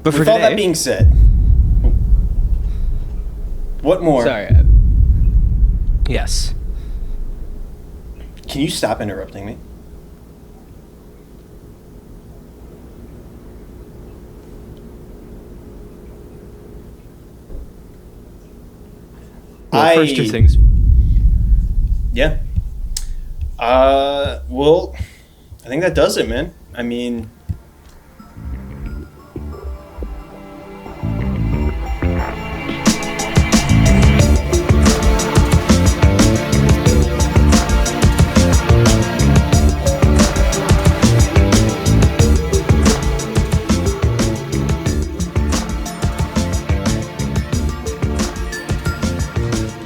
But with all that being said, what more? Sorry. Yes. Can you stop interrupting me? Well, first two things. Yeah. Well, I think that does it, man. I mean...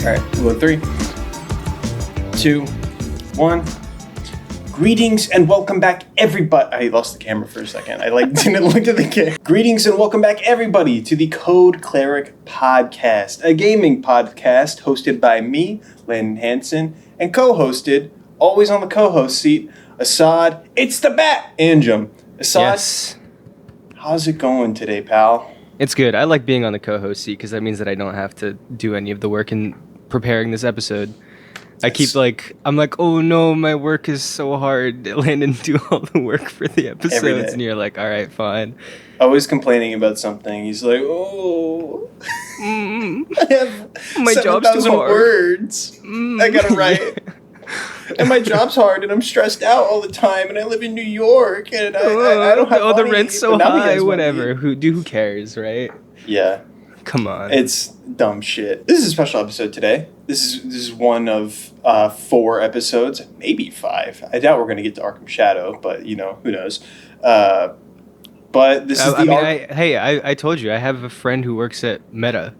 All right, we'll go 3, 2, 1. Greetings and welcome back, everybody. I lost the camera for a second. I didn't look at the camera. Greetings and welcome back, everybody, to the Cleric podcast, a gaming podcast hosted by me, Landen Hansen, and co-hosted, always on the co-host seat, Asad. It's the Bat, Anjum. Asad, Yes. How's it going today, pal? It's good. I like being on the co-host seat because that means that I don't have to do any of the work in preparing this episode. I'm like, oh no, my work is so hard. Landon, do all the work for the episodes. And you're like, all right, fine. Always complaining about something. He's like, oh, I have my job's too 7,000 hard. words. I gotta write. And my job's hard, and I'm stressed out all the time, and I live in New York, and I don't have money. The rent's so high, whatever. Who cares, right? Yeah. Come on. It's dumb shit. This is a special episode today. This is one of 4 episodes, maybe 5. I doubt we're going to get to Arkham Shadow, but, who knows. But this is I told you, I have a friend who works at Meta.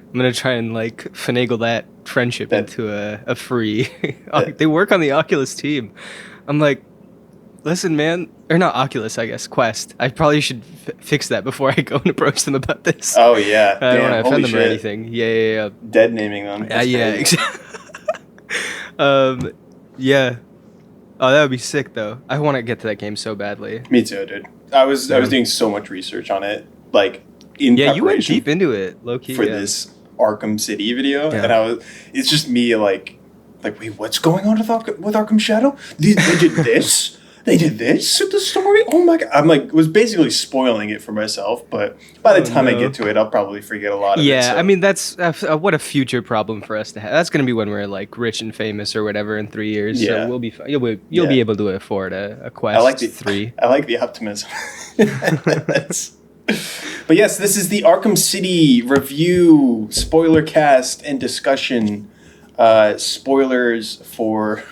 I'm going to try and, finagle that friendship into a free... They work on the Oculus team. I'm like, listen, man... Or not Oculus, I guess. Quest. I probably should fix that before I go and approach them about this. Oh, yeah. I don't want to offend them or anything. Yeah. Dead naming them. Yeah, exactly. Yeah. Oh, that would be sick, though. I want to get to that game so badly. Me too, dude. I was doing so much research on it, in preparation. You went deep into it, low key. For this Arkham City video, and it's just me wait, what's going on with Arkham Shadow? They did this? They did this with the story? Oh my god. I'm was basically spoiling it for myself, but by the time I get to it, I'll probably forget a lot of it. Yeah, so. I mean, that's what a future problem for us to have. That's going to be when we're rich and famous or whatever in 3 years. Yeah. So we'll be fine. You'll be able to afford a Quest 3. I like the optimism. But yes, this is the Arkham City review, spoiler cast, and discussion. Spoilers for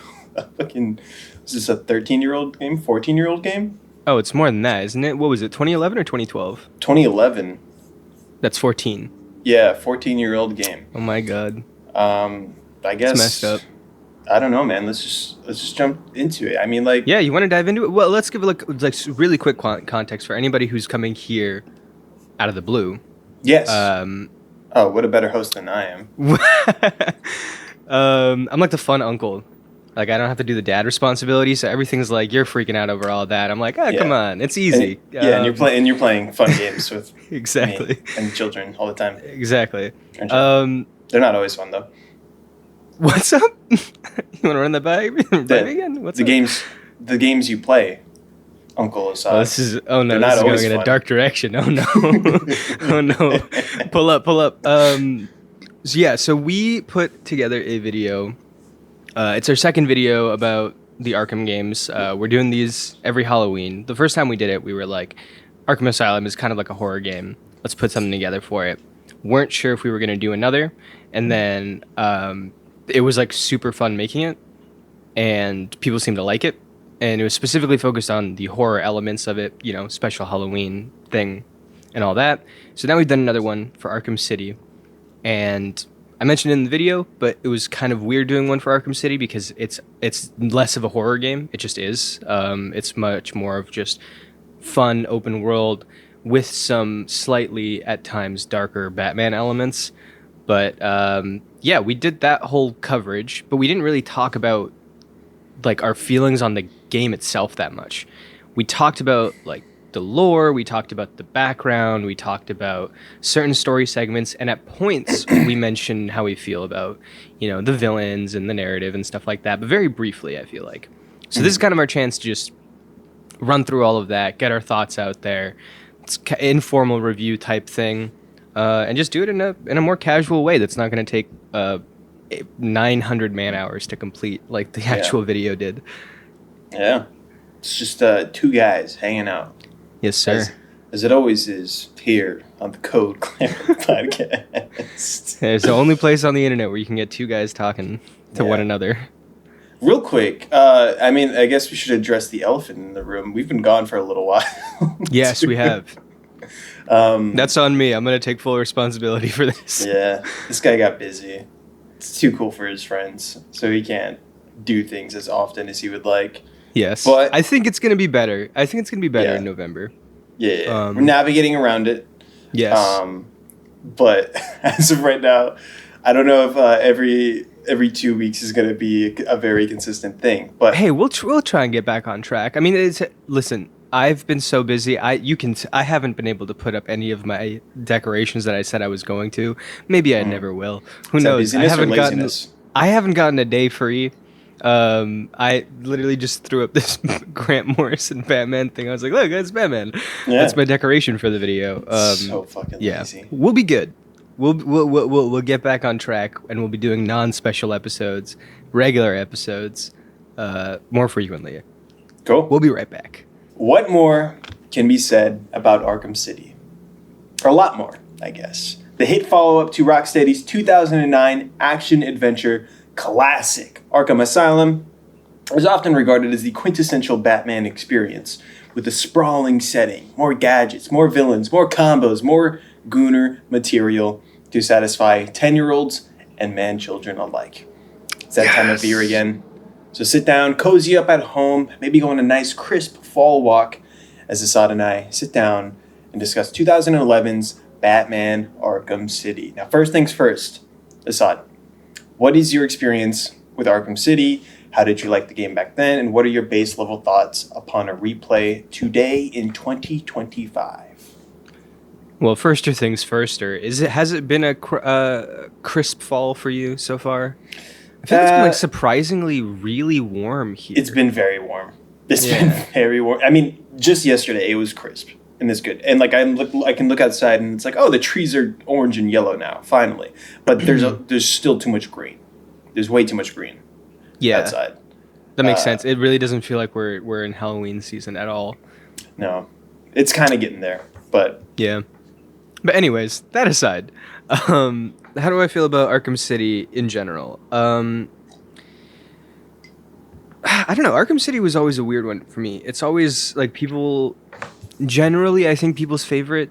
fucking... Is this a 13-year-old game? 14-year-old game? Oh, it's more than that, isn't it? What was it, 2011 or 2012? 2011. That's 14. Yeah, 14-year-old game. Oh my god. I guess... It's messed up. I don't know, man. Let's just jump into it. I mean, Yeah, you want to dive into it? Well, let's give really quick context for anybody who's coming here out of the blue. Yes. What a better host than I am. I'm like the fun uncle. I don't have to do the dad responsibility, so everything's you're freaking out over all that. I'm like, come on, it's easy. And you're playing fun games with exactly me and children all the time. Exactly. They're not always fun though. What's up? You want to run that by me again? What's the games? The games you play, Uncle Asad. This is going in a dark direction. Oh no! Oh no! Pull up. So we put together a video. It's our second video about the Arkham games. We're doing these every Halloween. The first time we did it, we were like, Arkham Asylum is kind of like a horror game. Let's put something together for it. Weren't sure if we were going to do another. And then it was super fun making it. And people seemed to like it. And it was specifically focused on the horror elements of it, special Halloween thing and all that. So now we've done another one for Arkham City. And... I mentioned it in the video, but it was kind of weird doing one for Arkham City because it's less of a horror game. It just is. It's much more of just fun, open world with some slightly, at times, darker Batman elements. But, we did that whole coverage, but we didn't really talk about, our feelings on the game itself that much. We talked about, the lore, we talked about the background, we talked about certain story segments, and at points we mentioned how we feel about, the villains and the narrative and stuff like that, but very briefly, I feel like. So this is kind of our chance to just run through all of that, get our thoughts out there. It's informal review type thing, and just do it in a more casual way that's not going to take 900 man hours to complete like the actual video did. Yeah. It's just two guys hanging out. Yes, sir. As it always is here on the Code Cleric podcast. It's the only place on the internet where you can get two guys talking to one another. Real quick, I guess we should address the elephant in the room. We've been gone for a little while. Yes, we have. That's on me. I'm going to take full responsibility for this. Yeah, this guy got busy. It's too cool for his friends, so he can't do things as often as he would like. Yes, but I think it's going to be better. In November. Yeah. We're navigating around it. Yes. But as of right now, I don't know if every 2 weeks is going to be a very consistent thing. But hey, we'll try and get back on track. I mean, listen, I've been so busy. I haven't been able to put up any of my decorations that I said I was going to. Maybe I never will. Who knows? I haven't gotten a day free. I literally just threw up this Grant Morrison Batman thing. I was like, look, it's Batman. Yeah. That's my decoration for the video. So fucking lazy. We'll be good. We'll get back on track, and we'll be doing non-special episodes, regular episodes, more frequently. Cool. We'll be right back. What more can be said about Arkham City? Or a lot more, I guess. The hit follow-up to Rocksteady's 2009 action-adventure classic, Arkham Asylum, is often regarded as the quintessential Batman experience, with a sprawling setting, more gadgets, more villains, more combos, more gooner material to satisfy 10-year-olds and man-children alike. It's that time of year again. So sit down, cozy up at home, maybe go on a nice crisp fall walk as Asad and I sit down and discuss 2011's Batman Arkham City. Now, first things first, Asad, what is your experience with Arkham City? How did you like the game back then? And what are your base level thoughts upon a replay today in 2025? Well, firster things firster. Has it been a crisp fall for you so far? I feel it's been surprisingly really warm here. It's been very warm. It's been very warm. I mean, just yesterday it was crisp and it's good. And like I can look outside and it's like, oh, the trees are orange and yellow now, finally. But there's still too much green. There's way too much green. Outside. That makes sense. It really doesn't feel like we're in Halloween season at all. No, it's kind of getting there, but yeah. But anyways, that aside, how do I feel about Arkham City in general? I don't know. Arkham City was always a weird one for me. It's always like generally, I think people's favorite.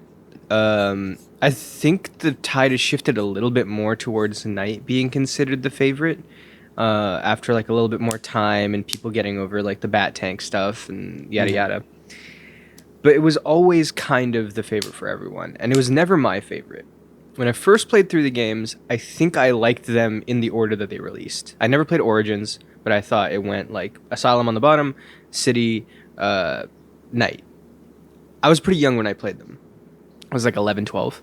I think the tide has shifted a little bit more towards Night being considered the favorite. After like a little bit more time and people getting over like the Bat Tank stuff and yada yada. But it was always kind of the favorite for everyone, and it was never my favorite. When I first played through the games, I think I liked them in the order that they released. I never played Origins, but I thought it went like Asylum on the bottom, City, Night. I was pretty young when I played them. I was like 11, 12.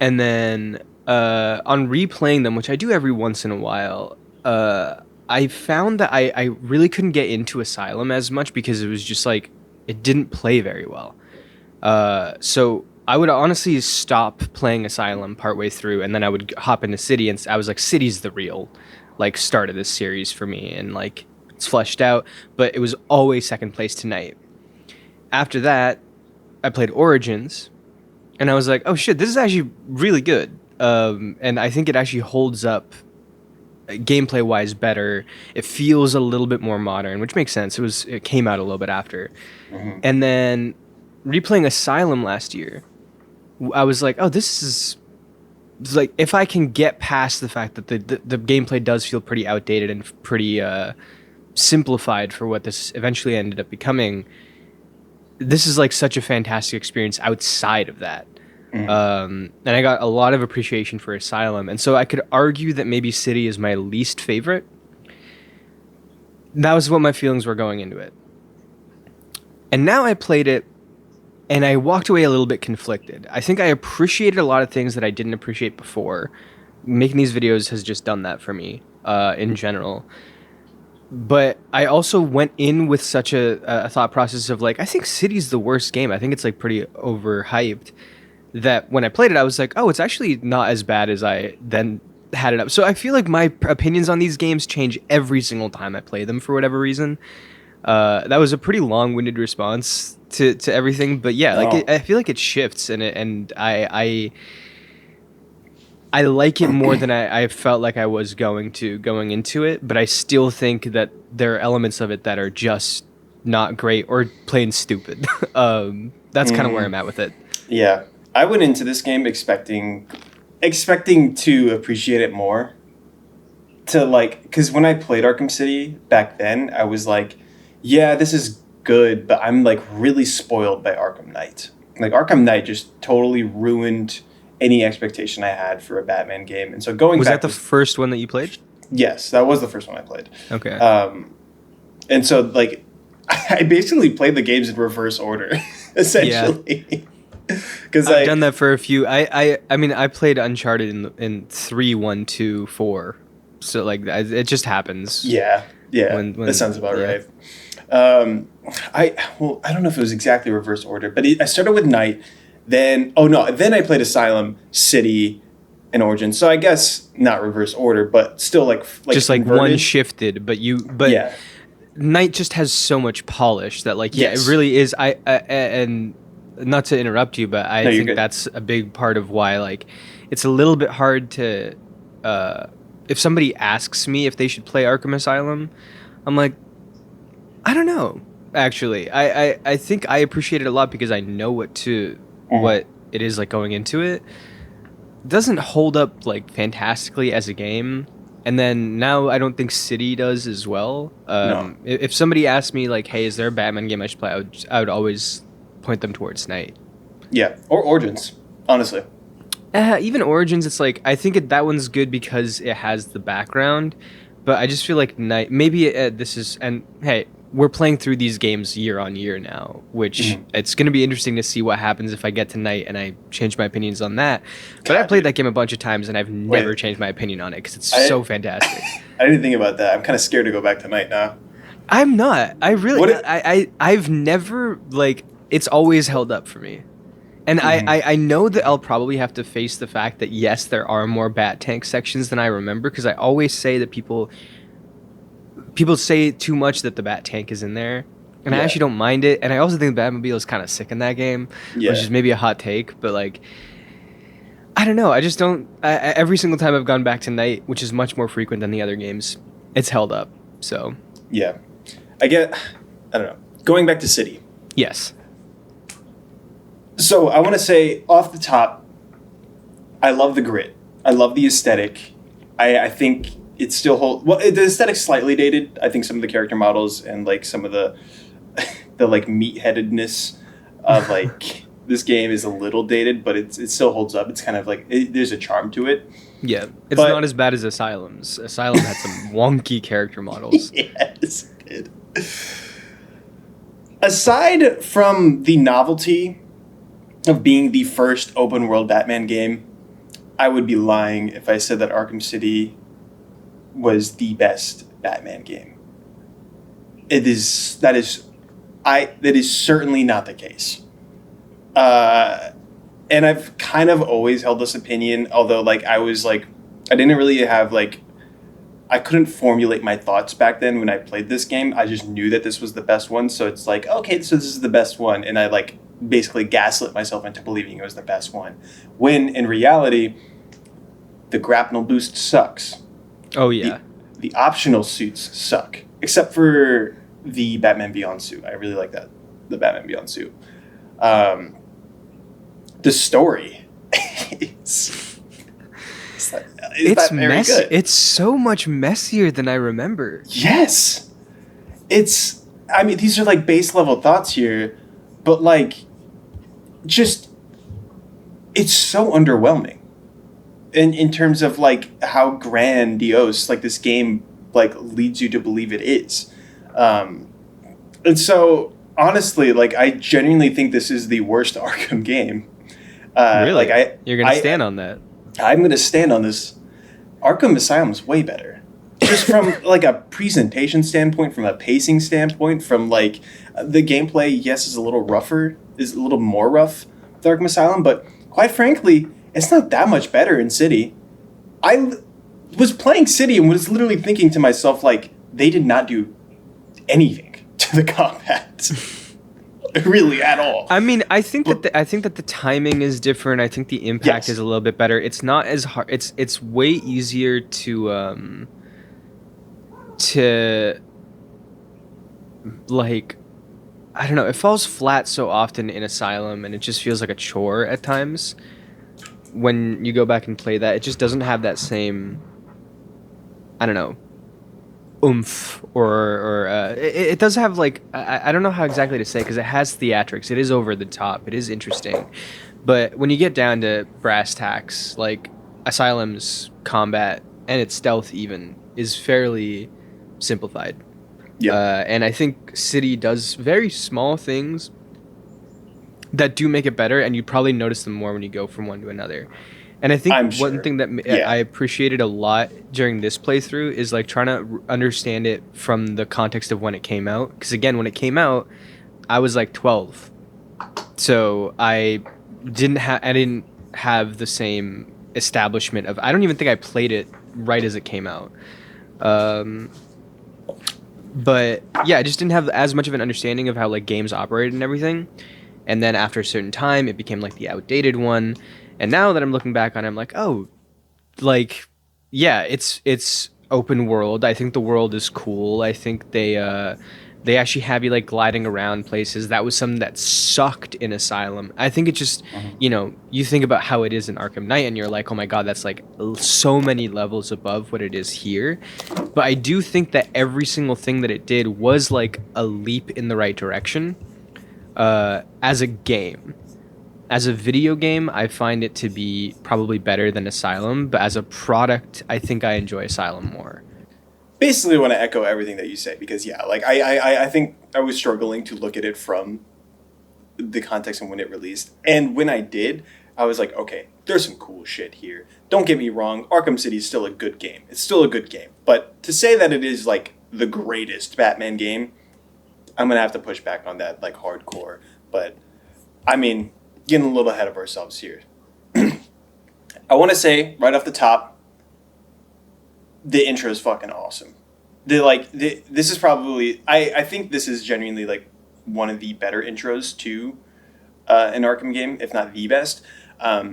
And then on replaying them, which I do every once in a while, I found that I really couldn't get into Asylum as much because it was just like, it didn't play very well. So I would honestly stop playing Asylum partway through, and then I would hop into City, and I was like, City's the real like start of this series for me, and like it's fleshed out, but it was always second place to Night. After that, I played Origins, and I was like, oh shit, this is actually really good. And I think it actually holds up gameplay wise better. It feels a little bit more modern, which makes sense. It came out a little bit after. Mm-hmm. And then replaying Asylum last year, I was like, oh, this is like, if I can get past the fact that the gameplay does feel pretty outdated and pretty simplified for what this eventually ended up becoming, this is like such a fantastic experience outside of that. Mm-hmm. And I got a lot of appreciation for Asylum, and so I could argue that maybe City is my least favorite. That was what my feelings were going into it. And now I played it and I walked away a little bit conflicted. I think I appreciated a lot of things that I didn't appreciate before. Making these videos has just done that for me, in general. But I also went in with such a thought process of like, I think City's the worst game. I think it's like pretty overhyped. That when I played it, I was like, oh, it's actually not as bad as I then had it up. So I feel like my opinions on these games change every single time I play them for whatever reason. That was a pretty long-winded response to everything, but yeah, like I feel like it shifts, and I like it more than I felt like I was going into it, but I still think that there are elements of it that are just not great or plain stupid. That's kind of where I'm at with it. Yeah, I went into this game expecting to appreciate it more. To like, because when I played Arkham City back then, I was like, yeah, this is good, but I'm like really spoiled by Arkham Knight. Like Arkham Knight just totally ruined any expectation I had for a Batman game. And so going was back that the first one that you played? Yes, that was the first one I played. Okay. And so like I basically played the games in reverse order, essentially. Because I've done that for a few. I mean, I played Uncharted in 3, 1, 2, 4. So like it just happens. Yeah. When that sounds about right. I don't know if it was exactly reverse order, but I started with Night, then I played Asylum, City, and Origins. So I guess not reverse order, but still like just like converted. One shifted, but yeah. Night just has so much polish that like it really is. I and not to interrupt you, but I think that's a big part of why like it's a little bit hard to if somebody asks me if they should play Arkham Asylum, I'm like, I don't know. Actually, I think I appreciate it a lot because I know what it is like going into it. It doesn't hold up like fantastically as a game, and then now I don't think City does as well. No. If somebody asked me like, hey, is there a Batman game I should play, I would always point them towards Night. Yeah, or Origins, honestly. Even Origins, it's like I think that one's good because it has the background, but I just feel like Night. Maybe this is, and hey, we're playing through these games year on year now, which it's going to be interesting to see what happens if I get to Night and I change my opinions on that. But I played that game a bunch of times and I've never changed my opinion on it because it's so fantastic. I didn't think about that. I'm kind of scared to go back to Night now. I'm not. I really. I've never like. It's always held up for me. And I know that I'll probably have to face the fact that, yes, there are more Bat Tank sections than I remember, because I always say that people say too much that the Bat Tank is in there, and I actually don't mind it. And I also think the Batmobile is kind of sick in that game, which is maybe a hot take, but, like, I don't know. I just don't... every single time I've gone back to Night, which is much more frequent than the other games, it's held up, so... Yeah. I don't know. Going back to City. Yes. So I want to say off the top, I love the grit. I love the aesthetic. I think it still holds. Well, the aesthetic's slightly dated. I think some of the character models and like some of the like meatheadedness of like this game is a little dated, but it still holds up. It's kind of like there's a charm to it. Yeah, it's not as bad as Asylum's. Asylum had some wonky character models. Yes, it did. Aside from the novelty of being the first open world Batman game, I would be lying if I said that Arkham City was the best Batman game. That is certainly not the case. And I've kind of always held this opinion, although like I didn't really have like, I couldn't formulate my thoughts back then when I played this game. I just knew that this was the best one. So it's like, okay, so this is the best one. And I like basically gaslit myself into believing it was the best one. When in reality, the grapnel boost sucks. Oh, yeah. The optional suits suck. Except for the Batman Beyond suit. I really like that. The Batman Beyond suit. The story it's very good. It's so much messier than I remember. Yes. I mean, these are like base level thoughts here, but like, just, it's so underwhelming in terms of like how grandiose like this game like leads you to believe it is. And so honestly, like, I genuinely think this is the worst Arkham game. Really? Like, You're gonna stand on that? I'm gonna stand on this. Arkham Asylum's way better. Just from like a presentation standpoint, from a pacing standpoint, from like the gameplay, yes, is a little rougher, is a little more rough with Arkham Asylum, but quite frankly, it's not that much better in City. I was playing City and was literally thinking to myself, like, they did not do anything to the combat. Really, at all. I mean, I think that the timing is different. I think the impact is a little bit better. It's not as hard. It's way easier to like, I don't know. It falls flat so often in Asylum, and it just feels like a chore at times. When you go back and play that, it just doesn't have that same, I don't know, oomph, or it does have, like, I don't know how exactly to say, because it has theatrics. It is over the top. It is interesting. But when you get down to brass tacks, like, Asylum's combat and its stealth even is fairly simplified. Yeah. And I think City does very small things that do make it better, and you probably notice them more when you go from one to another. And I think one thing that I appreciated a lot during this playthrough is, like, trying to understand it from the context of when it came out. Because, again, when it came out, I was like 12, so I didn't have the same establishment of. I don't even think I played it right as it came out. But yeah, I just didn't have as much of an understanding of how, like, games operated and everything. And then after a certain time, it became like the outdated one. And now that I'm looking back on it, I'm like, oh, like, yeah, it's open world. I think the world is cool. I think they actually have you, like, gliding around places. That was something that sucked in Asylum. I think it just, you know, you think about how it is in Arkham Knight, and you're like, oh my god, that's, like, so many levels above what it is here. But I do think that every single thing that it did was, like, a leap in the right direction as a game. As a video game, I find it to be probably better than Asylum, but as a product, I think I enjoy Asylum more. Basically, I want to echo everything that you say, because, yeah, like, I think I was struggling to look at it from the context of when it released. And when I did, I was like, okay, there's some cool shit here. Don't get me wrong, Arkham City is still a good game. It's still a good game. But to say that it is, like, the greatest Batman game, I'm going to have to push back on that, like, hardcore. But, I mean, getting a little ahead of ourselves here. I want to say, right off the top, the intro is fucking awesome. This is probably, I think this is genuinely, like, one of the better intros to an Arkham game, if not the best. But,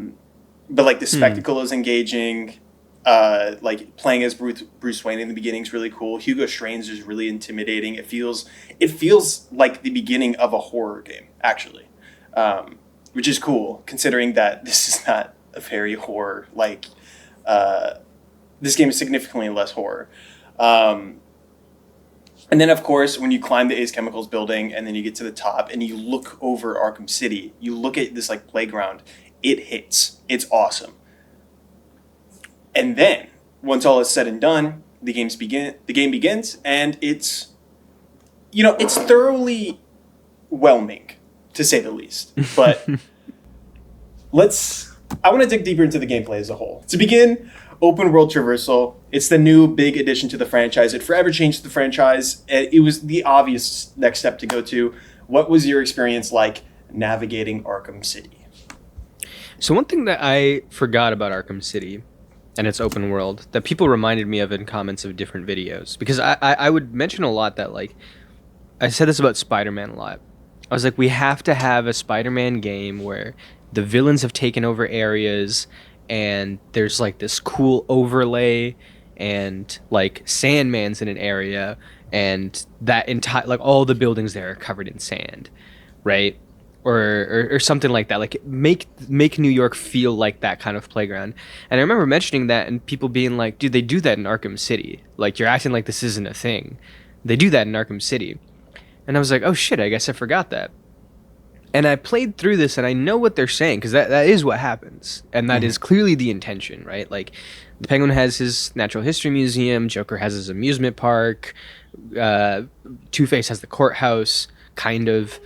like, the spectacle is engaging. Like, playing as Bruce Wayne in the beginning is really cool. Hugo Strange is really intimidating. It feels like the beginning of a horror game, actually, which is cool, considering that this is not a very horror, like, this game is significantly less horror. And then, of course, when you climb the Ace Chemicals building and then you get to the top and you look over Arkham City, you look at this, like, playground, it hits. It's awesome. And then, once all is said and done, the game begins, and it's, you know, it's thoroughly whelming, to say the least. But I want to dig deeper into the gameplay as a whole. To begin, open world traversal. It's the new big addition to the franchise. It forever changed the franchise. It was the obvious next step to go to. What was your experience like navigating Arkham City? So one thing that I forgot about Arkham City and its open world that people reminded me of in comments of different videos, because I would mention a lot that, like, I said this about Spider-Man a lot. I was like, we have to have a Spider-Man game where the villains have taken over areas and there's, like, this cool overlay and, like, Sandman's in an area and that entire, like, all the buildings there are covered in sand, right? Or something like that. Like, make New York feel like that kind of playground. And I remember mentioning that and people being like, dude, they do that in Arkham City. Like, you're acting like this isn't a thing. They do that in Arkham City. And I was like, oh shit, I guess I forgot that. And I played through this and I know what they're saying, because that is what happens. And that is clearly the intention, right? Like, the Penguin has his natural history museum, Joker has his amusement park, Two-Face has the courthouse, kind of.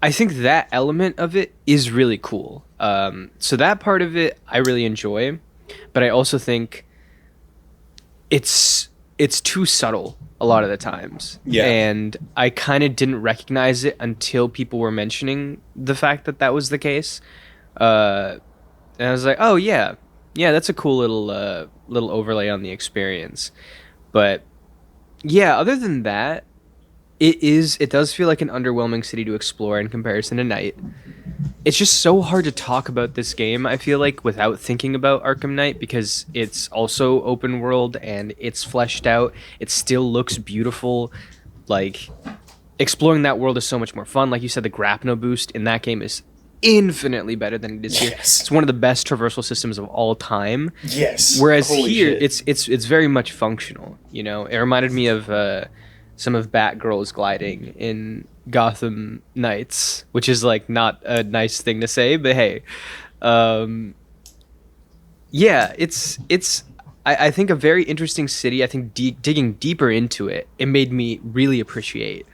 I think that element of it is really cool. So that part of it I really enjoy, but I also think it's too subtle a lot of the times. Yeah. And I kind of didn't recognize it until people were mentioning the fact that that was the case. And I was like, oh yeah, that's a cool little overlay on the experience. But yeah, other than that, it does feel like an underwhelming city to explore in comparison to Night. It's just so hard to talk about this game, I feel like, without thinking about Arkham Knight, because it's also open world and it's fleshed out. It still looks beautiful. Like, exploring that world is so much more fun. Like you said, the Grapno boost in that game is infinitely better than it is here. Yes. It's one of the best traversal systems of all time. Yes. Whereas Holy here, shit. it's very much functional. You know, it reminded me of some of Batgirl's gliding in Gotham Knights, which is like not a nice thing to say, but hey, yeah, I think a very interesting city. I think digging deeper into it, it made me really appreciate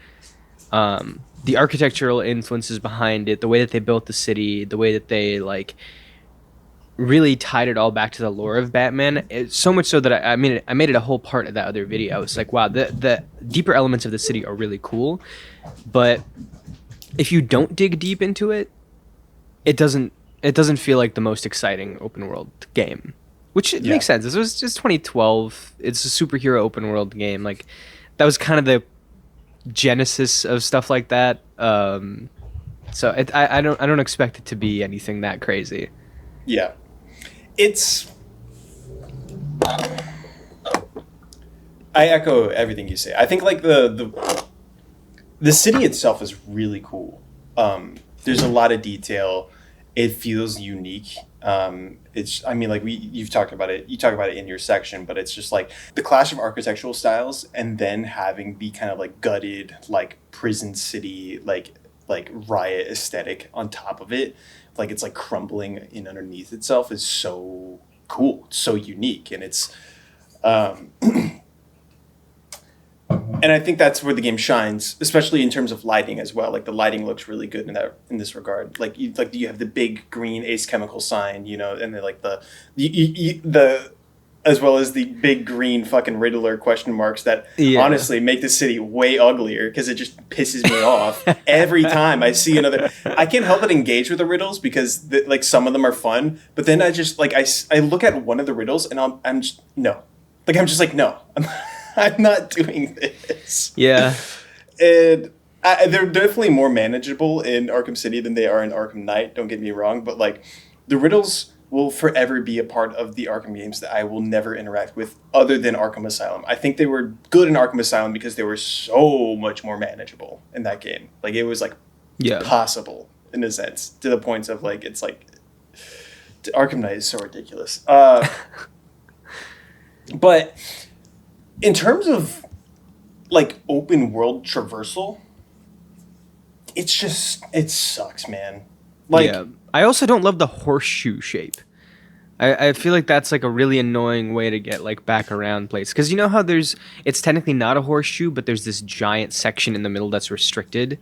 the architectural influences behind it, the way that they built the city, the way that they like really tied it all back to the lore of Batman. It's so much so that I made it a whole part of that other video. I was like, wow, the deeper elements of the city are really cool, but if you don't dig deep into it, it doesn't feel like the most exciting open world game, which makes sense. This was just 2012. It's a superhero open world game. Like that was kind of the genesis of stuff like that. So I don't expect it to be anything that crazy. Yeah. It's... I echo everything you say. I think like the city itself is really cool. There's a lot of detail. It feels unique. You've talked about it. You talk about it in your section, but it's just like the clash of architectural styles, and then having the kind of like gutted, like prison city, like riot aesthetic on top of it. Like it's like crumbling in underneath itself is so cool, so unique, and it's, and I think that's where the game shines, especially in terms of lighting as well. Like the lighting looks really good in this regard. Like you have the big green Ace Chemical sign, you know, and then like the as well as the big green fucking Riddler question marks that honestly make the city way uglier because it just pisses me off every time I see another. I can't help but engage with the riddles because like some of them are fun, but then I just like I look at one of the riddles and I'm just no, like I'm just like no, I'm not doing this. Yeah, and they're definitely more manageable in Arkham City than they are in Arkham Knight. Don't get me wrong, but like the riddles will forever be a part of the Arkham games that I will never interact with other than Arkham Asylum. I think they were good in Arkham Asylum because they were so much more manageable in that game. Like it was like possible in a sense, to the points of like, it's like Arkham Knight is so ridiculous. But in terms of like open world traversal, it sucks, man. Like, yeah. I also don't love the horseshoe shape. I feel like that's like a really annoying way to get like back around place. Because you know how it's technically not a horseshoe, but there's this giant section in the middle that's restricted.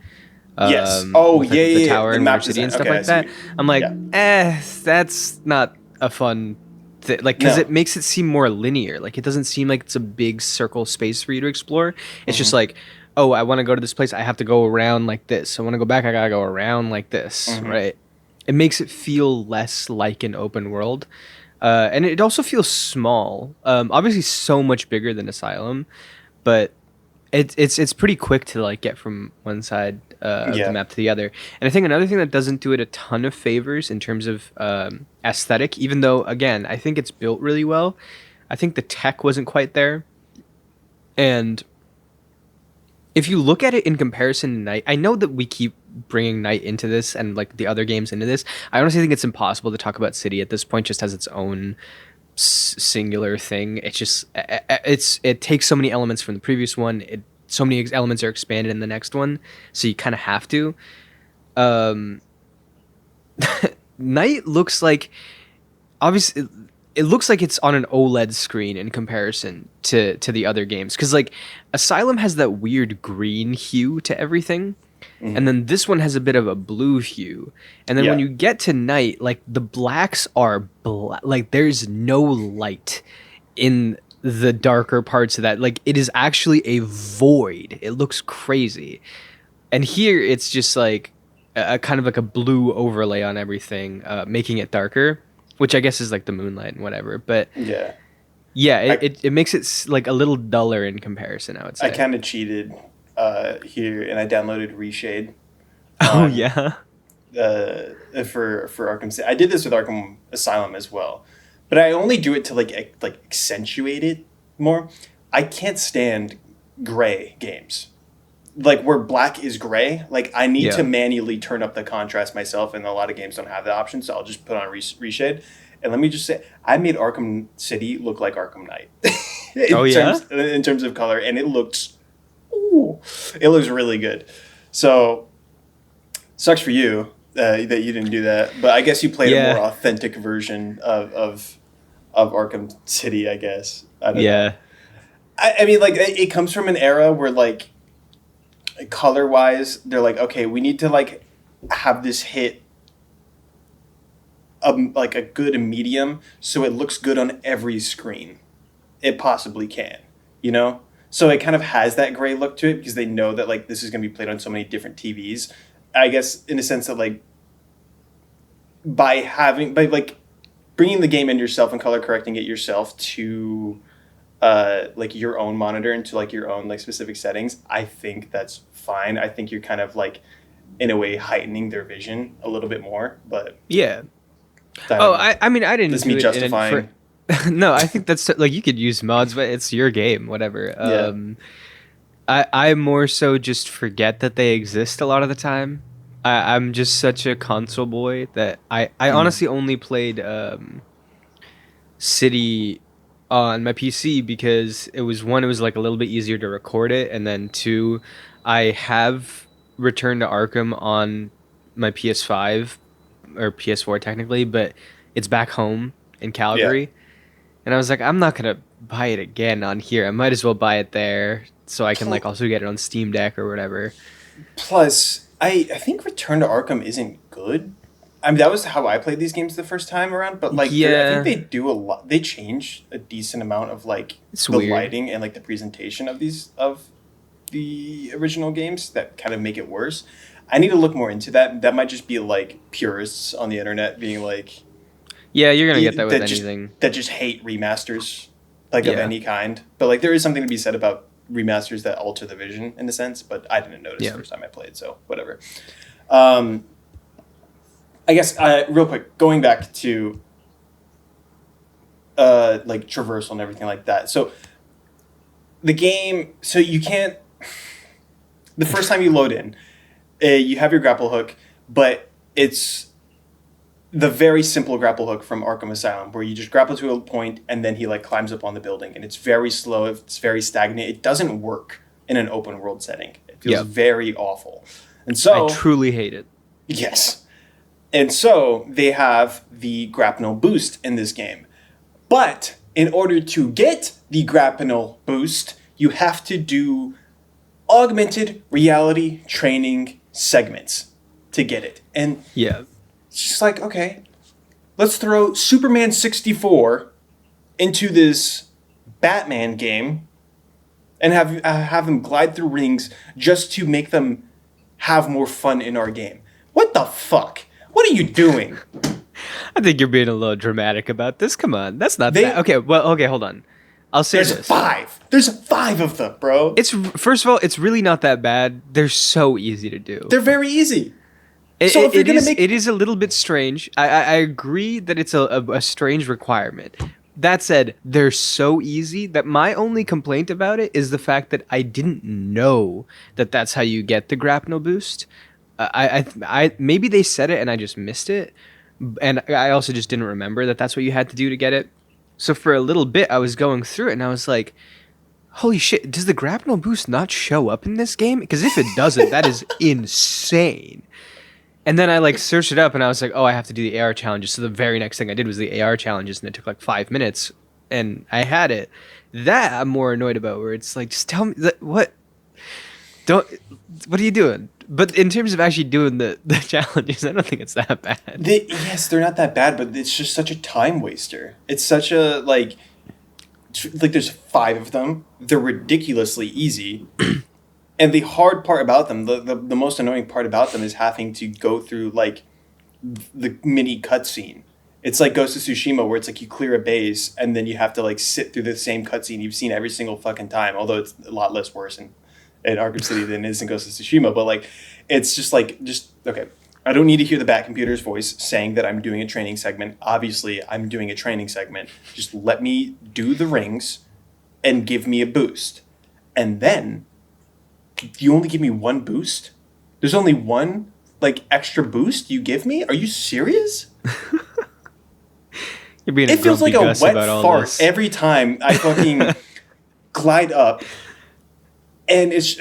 Yes. Oh, with, yeah, the tower and City and stuff like that. I'm like, that's not a fun thing. Like, because it makes it seem more linear. Like, it doesn't seem like it's a big circle space for you to explore. It's just like, oh, I want to go to this place. I have to go around like this. I want to go back. I got to go around like this, right? It makes it feel less like an open world. And it also feels small. Obviously so much bigger than Asylum, but it's pretty quick to like get from one side of the map to the other. And I think another thing that doesn't do it a ton of favors in terms of aesthetic, even though, again, I think it's built really well, I think the tech wasn't quite there. And if you look at it in comparison to Night, I know that we keep bringing Night into this and like the other games into this. I honestly think it's impossible to talk about City at this point just as its own singular thing. It's just it takes so many elements from the previous one. So many elements are expanded in the next one, so you kind of have to. Night looks like, obviously, it looks like it's on an OLED screen in comparison to the other games. Because like Asylum has that weird green hue to everything, and then this one has a bit of a blue hue. And then when you get to night, like the blacks are like there's no light in the darker parts of that. Like it is actually a void. It looks crazy. And here it's just like a kind of like a blue overlay on everything, making it darker. Which I guess is like the moonlight and whatever, but it makes it like a little duller in comparison. I would say I kind of cheated here, and I downloaded Reshade. Oh yeah, for Arkham City. I did this with Arkham Asylum as well, but I only do it to like accentuate it more. I can't stand gray games. Like where black is gray, like I need to manually turn up the contrast myself, and a lot of games don't have that option, so I'll just put on Reshade. And let me just say, I made Arkham City look like Arkham Knight. In terms of color, and it looks really good. So sucks for you that you didn't do that, but I guess you played a more authentic version of Arkham City, I guess. I don't know. I mean, like it comes from an era where like, color wise, they're like, okay, we need to like have this hit like a good medium so it looks good on every screen it possibly can, you know? So it kind of has that gray look to it because they know that like this is going to be played on so many different TVs. I guess in a sense that like by like bringing the game in yourself and color correcting it yourself to like your own monitor into like your own like specific settings, I think that's fine. I think you're kind of like in a way heightening their vision a little bit more, but I mean I didn't that's me justifying. No, I think that's like you could use mods, but it's your game, whatever. I more so just forget that they exist a lot of the time. I'm just such a console boy that I honestly only played City on my PC because it was like a little bit easier to record it, and then two, I have Returned to Arkham on my PS5 or PS4 technically, but it's back home in Calgary, and I was like, I'm not gonna buy it again on here. I might as well buy it there so I can like also get it on Steam Deck or whatever. Plus, I think Return to Arkham isn't good. I mean, that was how I played these games the first time around, but like, I think they do a lot. They change a decent amount of like the lighting and like the presentation of the original games that kind of make it worse. I need to look more into that. That might just be like purists on the internet being like, yeah, you're gonna get that with anything that just hate remasters like of any kind. But like, there is something to be said about remasters that alter the vision in a sense. But I didn't notice the first time I played, so whatever. I guess real quick, going back to like traversal and everything like that. So the game, so you can't. The first time you load in, you have your grapple hook, but it's the very simple grapple hook from Arkham Asylum, where you just grapple to a point and then he like climbs up on the building, and it's very slow. It's very stagnant. It doesn't work in an open world setting. It feels very awful, and so I truly hate it. Yes. And so they have the grapnel boost in this game. But in order to get the grapnel boost, you have to do augmented reality training segments to get it. And it's just like, okay, let's throw Superman 64 into this Batman game and have them glide through rings just to make them have more fun in our game. What the fuck? What are you doing? I think you're being a little dramatic about this. Come on, that's not that. Okay, hold on. I'll say this. There's five of them, bro. It's first of all, it's really not that bad. They're so easy to do. They're very easy. It is a little bit strange. I agree that it's a strange requirement. That said, they're so easy that my only complaint about it is the fact that I didn't know that that's how you get the grapnel boost. I maybe they said it and I just missed it, and I also just didn't remember that that's what you had to do to get it. So for a little bit, I was going through it and I was like, "Holy shit! Does the grapnel boost not show up in this game? Because if it doesn't, that is insane." And then I like searched it up and I was like, oh, I have to do the AR challenges. So the very next thing I did was the AR challenges, and it took like 5 minutes, and I had it. That I'm more annoyed about, where it's like, just tell me what are you doing? But in terms of actually doing the challenges, I don't think it's that bad. Yes, they're not that bad, but it's just such a time waster. It's such a like there's 5 of them. They're ridiculously easy. And the hard part about them, the most annoying part about them, is having to go through like the mini cutscene. It's like Ghost of Tsushima, where it's like you clear a base and then you have to like sit through the same cutscene you've seen every single fucking time. Although it's a lot less worse in Arkham City than it is in Ghost of Tsushima. But like, it's just okay. I don't need to hear the Batcomputer's voice saying that I'm doing a training segment. Obviously, I'm doing a training segment. Just let me do the rings and give me a boost, and then. You only give me 1 boost? There's only 1 like extra boost you give me? Are you serious? You're being it feels like a wet fart this. every time I fucking glide up, and it's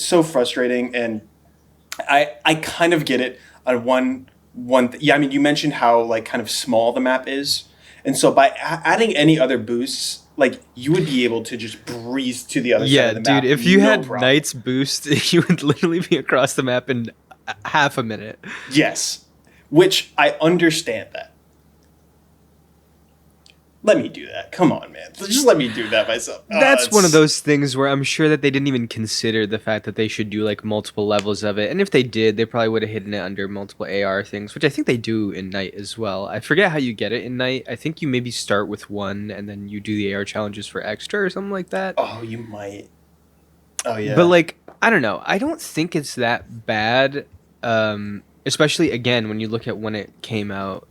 so frustrating. And I kind of get it on one. Yeah, I mean, you mentioned how like kind of small the map is, and so by adding any other boosts. Like, you would be able to just breeze to the other side of the map. Yeah, dude, if you had Knight's boost, you would literally be across the map in half a minute. Yes. Which, I understand that. Let me do that. Come on, man. Just let me do that myself. That's one of those things where I'm sure that they didn't even consider the fact that they should do like multiple levels of it. And if they did, they probably would have hidden it under multiple AR things, which I think they do in Night as well. I forget how you get it in Night. I think you maybe start with 1 and then you do the AR challenges for extra or something like that. Oh, you might. Oh, yeah. But like, I don't know. I don't think it's that bad. Especially again, when you look at when it came out.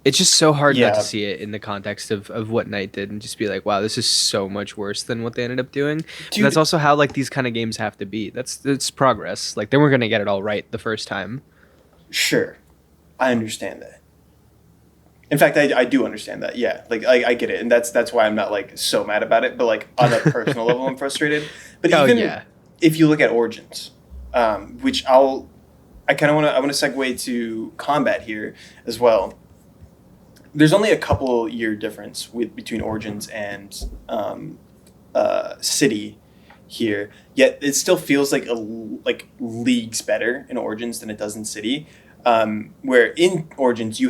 It's just so hard not to see it in the context of what Knight did and just be like, wow, this is so much worse than what they ended up doing. Dude, that's also how like these kind of games have to be. That's progress. Like they weren't going to get it all right the first time. Sure. I understand that. In fact, I do understand that. Yeah. Like I get it. And that's why I'm not like so mad about it. But like on a personal level, I'm frustrated. But even if you look at Origins, which I want to segue to combat here as well. There's only a couple year difference between Origins and City here. Yet it still feels like leagues better in Origins than it does in City. Where in Origins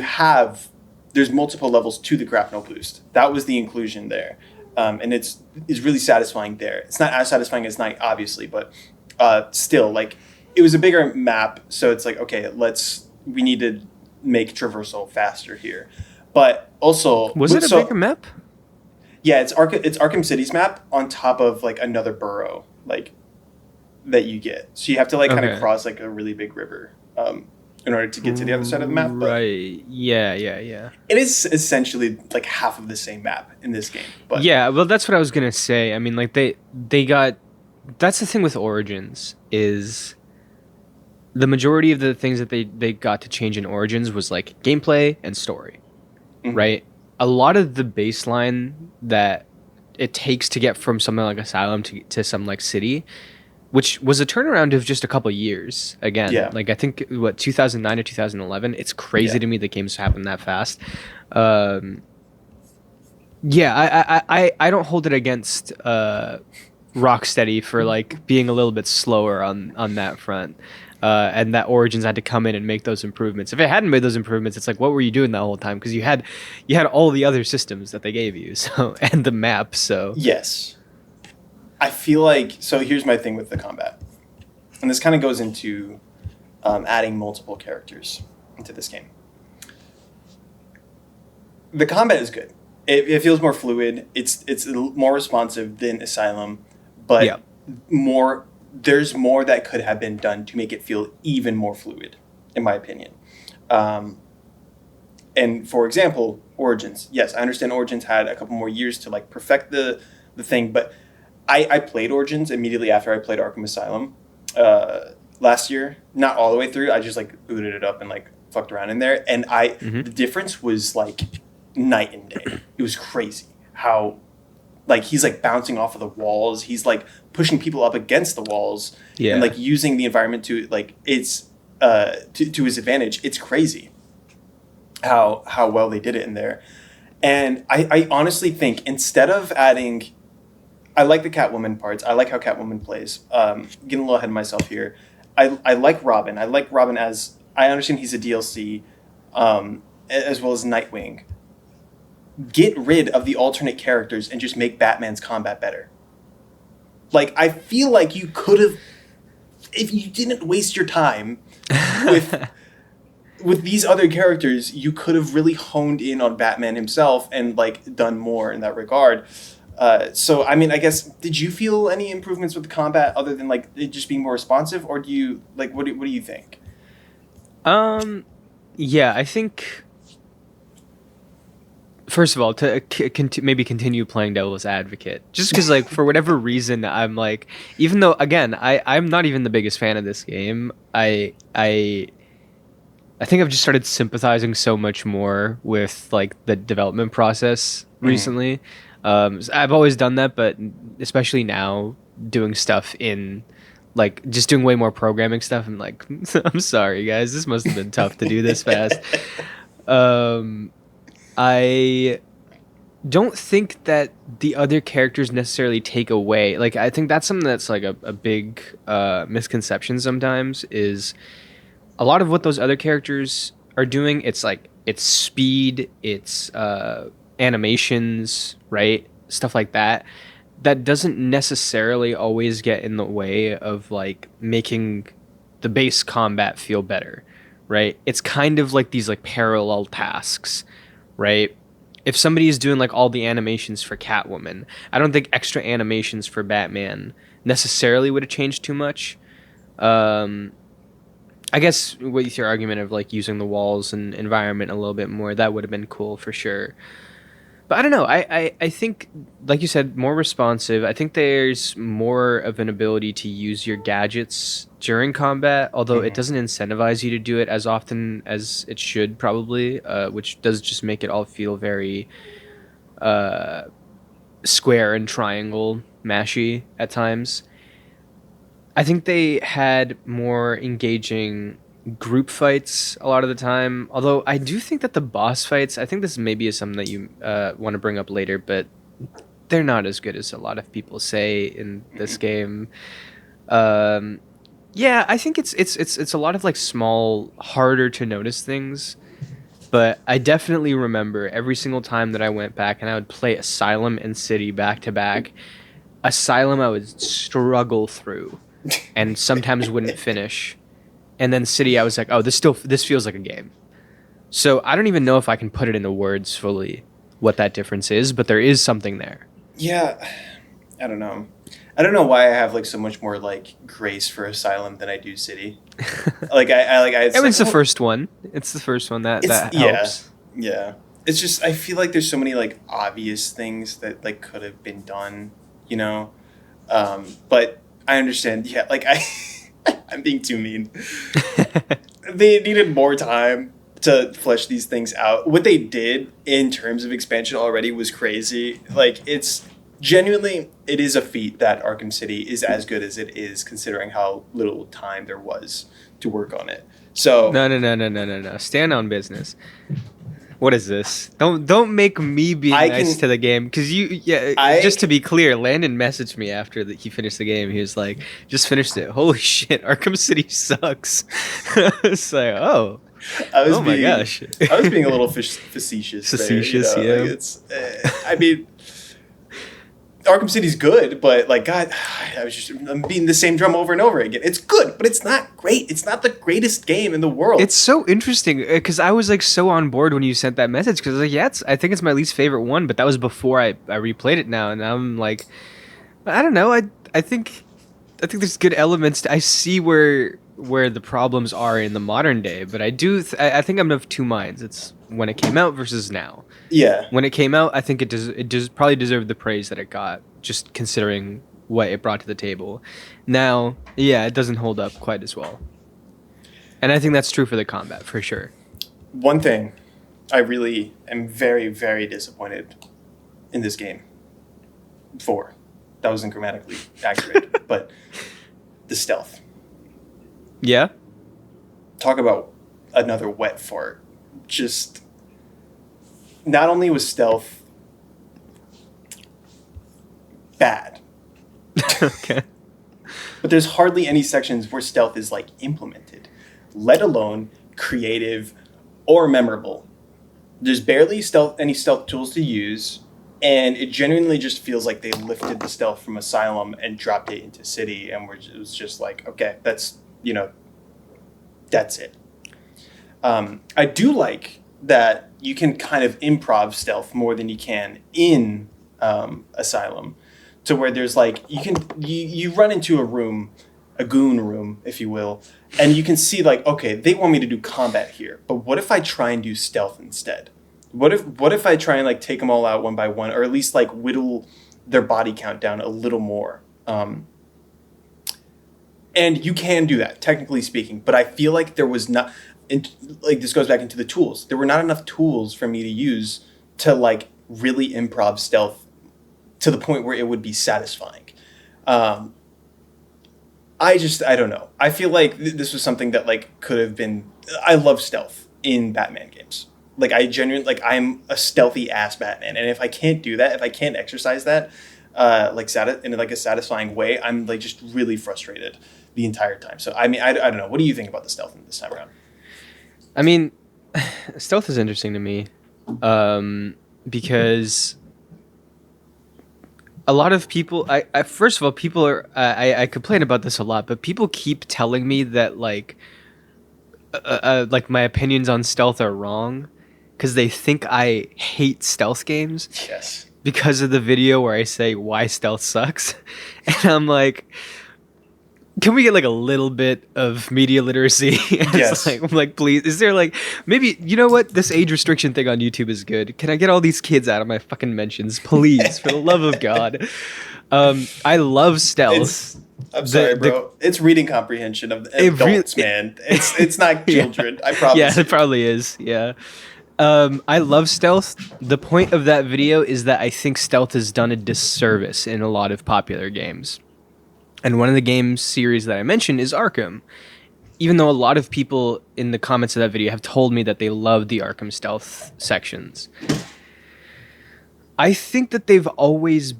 there's multiple levels to the grapnel boost. That was the inclusion there, and it's really satisfying there. It's not as satisfying as Night, obviously, but still like it was a bigger map. So it's like okay, we need to make traversal faster here. But also, was it a bigger map? Yeah, it's Arkham City's map on top of like another borough like that you get. So you have to like kind of cross like a really big river in order to get to the other side of the map. But right. Yeah. It is essentially like half of the same map in this game. But yeah, well, that's what I was gonna say. I mean, like they got. That's the thing with Origins is. The majority of the things that they got to change in Origins was like gameplay and story. Mm-hmm. Right? A lot of the baseline that it takes to get from something like Asylum to some like City, which was a turnaround of just a couple of years. Again, like I think 2009 or 2011. It's crazy to me that games happen that fast. I don't hold it against Rocksteady for like being a little bit slower on that front. And that Origins had to come in and make those improvements. If it hadn't made those improvements, it's like, what were you doing that whole time? Because you had all the other systems that they gave you, so and the map. So yes, I feel like so. Here's my thing with the combat, and this kind of goes into adding multiple characters into this game. The combat is good. It feels more fluid. It's more responsive than Asylum, but there's more that could have been done to make it feel even more fluid, in my opinion. And for example, Origins. Yes, I understand Origins had a couple more years to like perfect the thing, but I played Origins immediately after I played Arkham Asylum last year. Not all the way through. I just like booted it up and like fucked around in there. And the difference was like night and day. It was crazy how like he's like bouncing off of the walls. He's like pushing people up against the walls and like using the environment to like it's to his advantage. It's crazy how well they did it in there. And I honestly think instead of adding, I like the Catwoman parts. I like how Catwoman plays. Getting a little ahead of myself here. I like Robin. I like Robin as, I understand he's a DLC, as well as Nightwing. Get rid of the alternate characters and just make Batman's combat better. Like, I feel like you could have, if you didn't waste your time with these other characters, you could have really honed in on Batman himself and like done more in that regard. So, I mean, I guess, did you feel any improvements with the combat other than like it just being more responsive, or do you like what do you think? Yeah, I think. First of all, to maybe continue playing devil's advocate, just because like for whatever reason I'm like, even though again I'm not even the biggest fan of this game, I think I've just started sympathizing so much more with like the development process recently. I've always done that, but especially now doing stuff in like just doing way more programming stuff. I'm like, I'm sorry guys, this must have been tough to do this fast. I don't think that the other characters necessarily take away. Like, I think that's something that's like a big misconception sometimes is a lot of what those other characters are doing. It's like, it's speed, it's animations, right? Stuff like that. That doesn't necessarily always get in the way of like making the base combat feel better, right? It's kind of like these like parallel tasks. Right? If somebody is doing like all the animations for Catwoman, I don't think extra animations for Batman necessarily would have changed too much. I guess with your argument of like using the walls and environment a little bit more, that would have been cool for sure. But I don't know. I think, like you said, more responsive. I think there's more of an ability to use your gadgets during combat, although it doesn't incentivize you to do it as often as it should probably, which does just make it all feel very square and triangle mashy at times. I think they had more engaging group fights a lot of the time, although I do think that the boss fights, I think this maybe is something that you want to bring up later, but they're not as good as a lot of people say in this game. Yeah, I think it's a lot of like small, harder to notice things, but I definitely remember every single time that I went back and I would play Asylum and City back to back. Asylum I would struggle through and sometimes wouldn't finish. And then City, I was like, oh, this feels like a game. So I don't even know if I can put it into words fully what that difference is, but there is something there. Yeah, I don't know. I don't know why I have like so much more like grace for Asylum than I do City. It's the first one. It's the first one that helps. Yeah. It's just I feel like there's so many like obvious things that like could have been done, you know. But I understand. Yeah, like I'm being too mean. They needed more time to flesh these things out. What they did in terms of expansion already was crazy. Like, it's genuinely, it is a feat that Arkham City is as good as it is, considering how little time there was to work on it. So No. Stand on business. What is this? Don't make me be nice to the game, because just to be clear, Landen messaged me after he finished the game. He was like, "Just finished it. Holy shit, Arkham City sucks." It's like, oh my gosh. I was being a little facetious. Facetious, there, you know? Yeah. Like it's, I mean, Arkham City's good, but like, God, I'm beating the same drum over and over again. It's good, but it's not great. It's not the greatest game in the world. It's so interesting because I was like so on board when you sent that message, because I was like, yeah, I think it's my least favorite one, but that was before I replayed it now, and I'm like, I don't know. I think there's good elements. I see where the problems are in the modern day, but I think I'm of two minds. It's when it came out versus now. Yeah. When it came out, I think it probably deserved the praise that it got, just considering what it brought to the table. Now, yeah, it doesn't hold up quite as well. And I think that's true for the combat, for sure. One thing I really am very, very disappointed in this game. That wasn't grammatically accurate, but the stealth. Yeah? talk about another wet fart. Just not only was stealth bad, Okay. but there's hardly any sections where stealth is like implemented, let alone creative or memorable. There's barely any stealth tools to use, and it genuinely just feels like they lifted the stealth from Asylum and dropped it into City, and it was just like, okay, that's it. I do like that you can kind of improv stealth more than you can in Asylum, to where there's like you run into a goon room, if you will, and you can see like, okay, they want me to do combat here, but what if I try and do stealth instead? What if I try and like take them all out one by one, or at least like whittle their body count down a little more? And you can do that, technically speaking, but I feel like there was not, like this goes back into the tools. There were not enough tools for me to use to like really improv stealth to the point where it would be satisfying. I don't know. I feel like this was something that like could have been. I love stealth in Batman games. Like I'm a stealthy ass Batman, and if I can't do that, if I can't exercise that, in like a satisfying way, I'm like just really frustrated the entire time. So I mean, I don't know. What do you think about the stealth this time around? I mean, stealth is interesting to me, because a lot of people. First of all, people are. I complain about this a lot, but people keep telling me that like my opinions on stealth are wrong, because they think I hate stealth games. Yes. Because of the video where I say why stealth sucks, and I'm like, can we get like a little bit of media literacy? Yes. I'm like, please, is there like, maybe, you know what? This age restriction thing on YouTube is good. Can I get all these kids out of my fucking mentions, please, for the love of God? I love stealth. I'm sorry, bro. It's reading comprehension of adults, man. It's not children. I promise. Yeah, it probably is. Yeah. I love stealth. The point of that video is that I think stealth has done a disservice in a lot of popular games. And one of the game series that I mentioned is Arkham. Even though a lot of people in the comments of that video have told me that they love the Arkham stealth sections, I think that they've always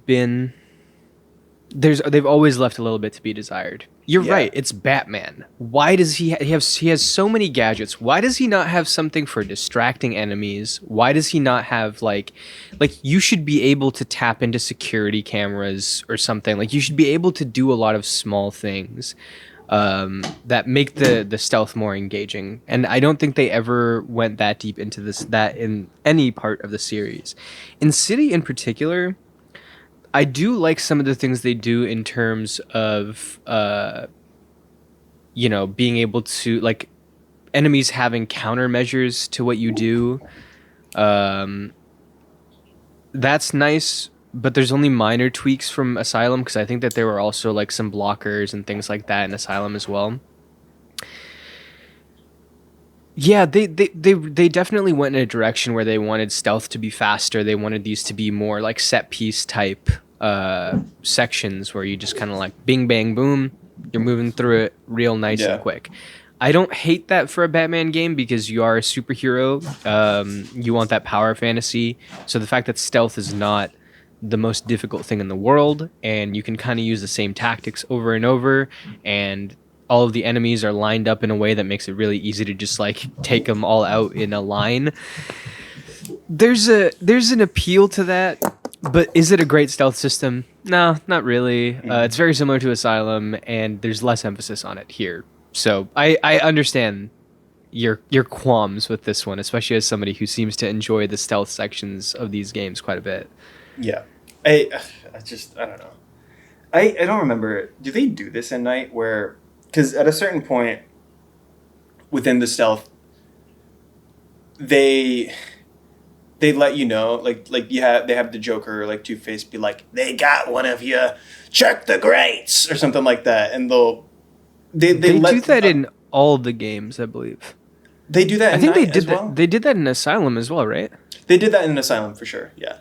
left a little bit to be desired. You're right. It's Batman. Why does he he has so many gadgets? Why does he not have something for distracting enemies? Why does he not have like you should be able to tap into security cameras or something? Like you should be able to do a lot of small things that make the stealth more engaging. And I don't think they ever went that deep into that in any part of the series. In City in particular, I do like some of the things they do in terms of, being able to, like, enemies having countermeasures to what you do. That's nice, but there's only minor tweaks from Asylum, because I think that there were also, like, some blockers and things like that in Asylum as well. Yeah, they definitely went in a direction where they wanted stealth to be faster. They wanted these to be more like set piece type sections where you just kind of like bing bang boom, you're moving through it real nice and quick. I don't hate that for a Batman game because you are a superhero. You want that power fantasy. So the fact that stealth is not the most difficult thing in the world, and you can kind of use the same tactics over and over, and all of the enemies are lined up in a way that makes it really easy to just like take them all out in a line. There's an appeal to that, but is it a great stealth system? No, not really. It's very similar to Asylum, and there's less emphasis on it here. So I understand your qualms with this one, especially as somebody who seems to enjoy the stealth sections of these games quite a bit. Yeah, I don't know. I don't remember. Do they do this in Night where? Because at a certain point within the stealth, they let you know, like they have the Joker or like Two-Face be like, they got one of you, check the grates or something like that, and they do that in all the games, I believe. They do that. I think they did that. Well? They did that in Asylum as well, right? They did that in Asylum for sure. Yeah.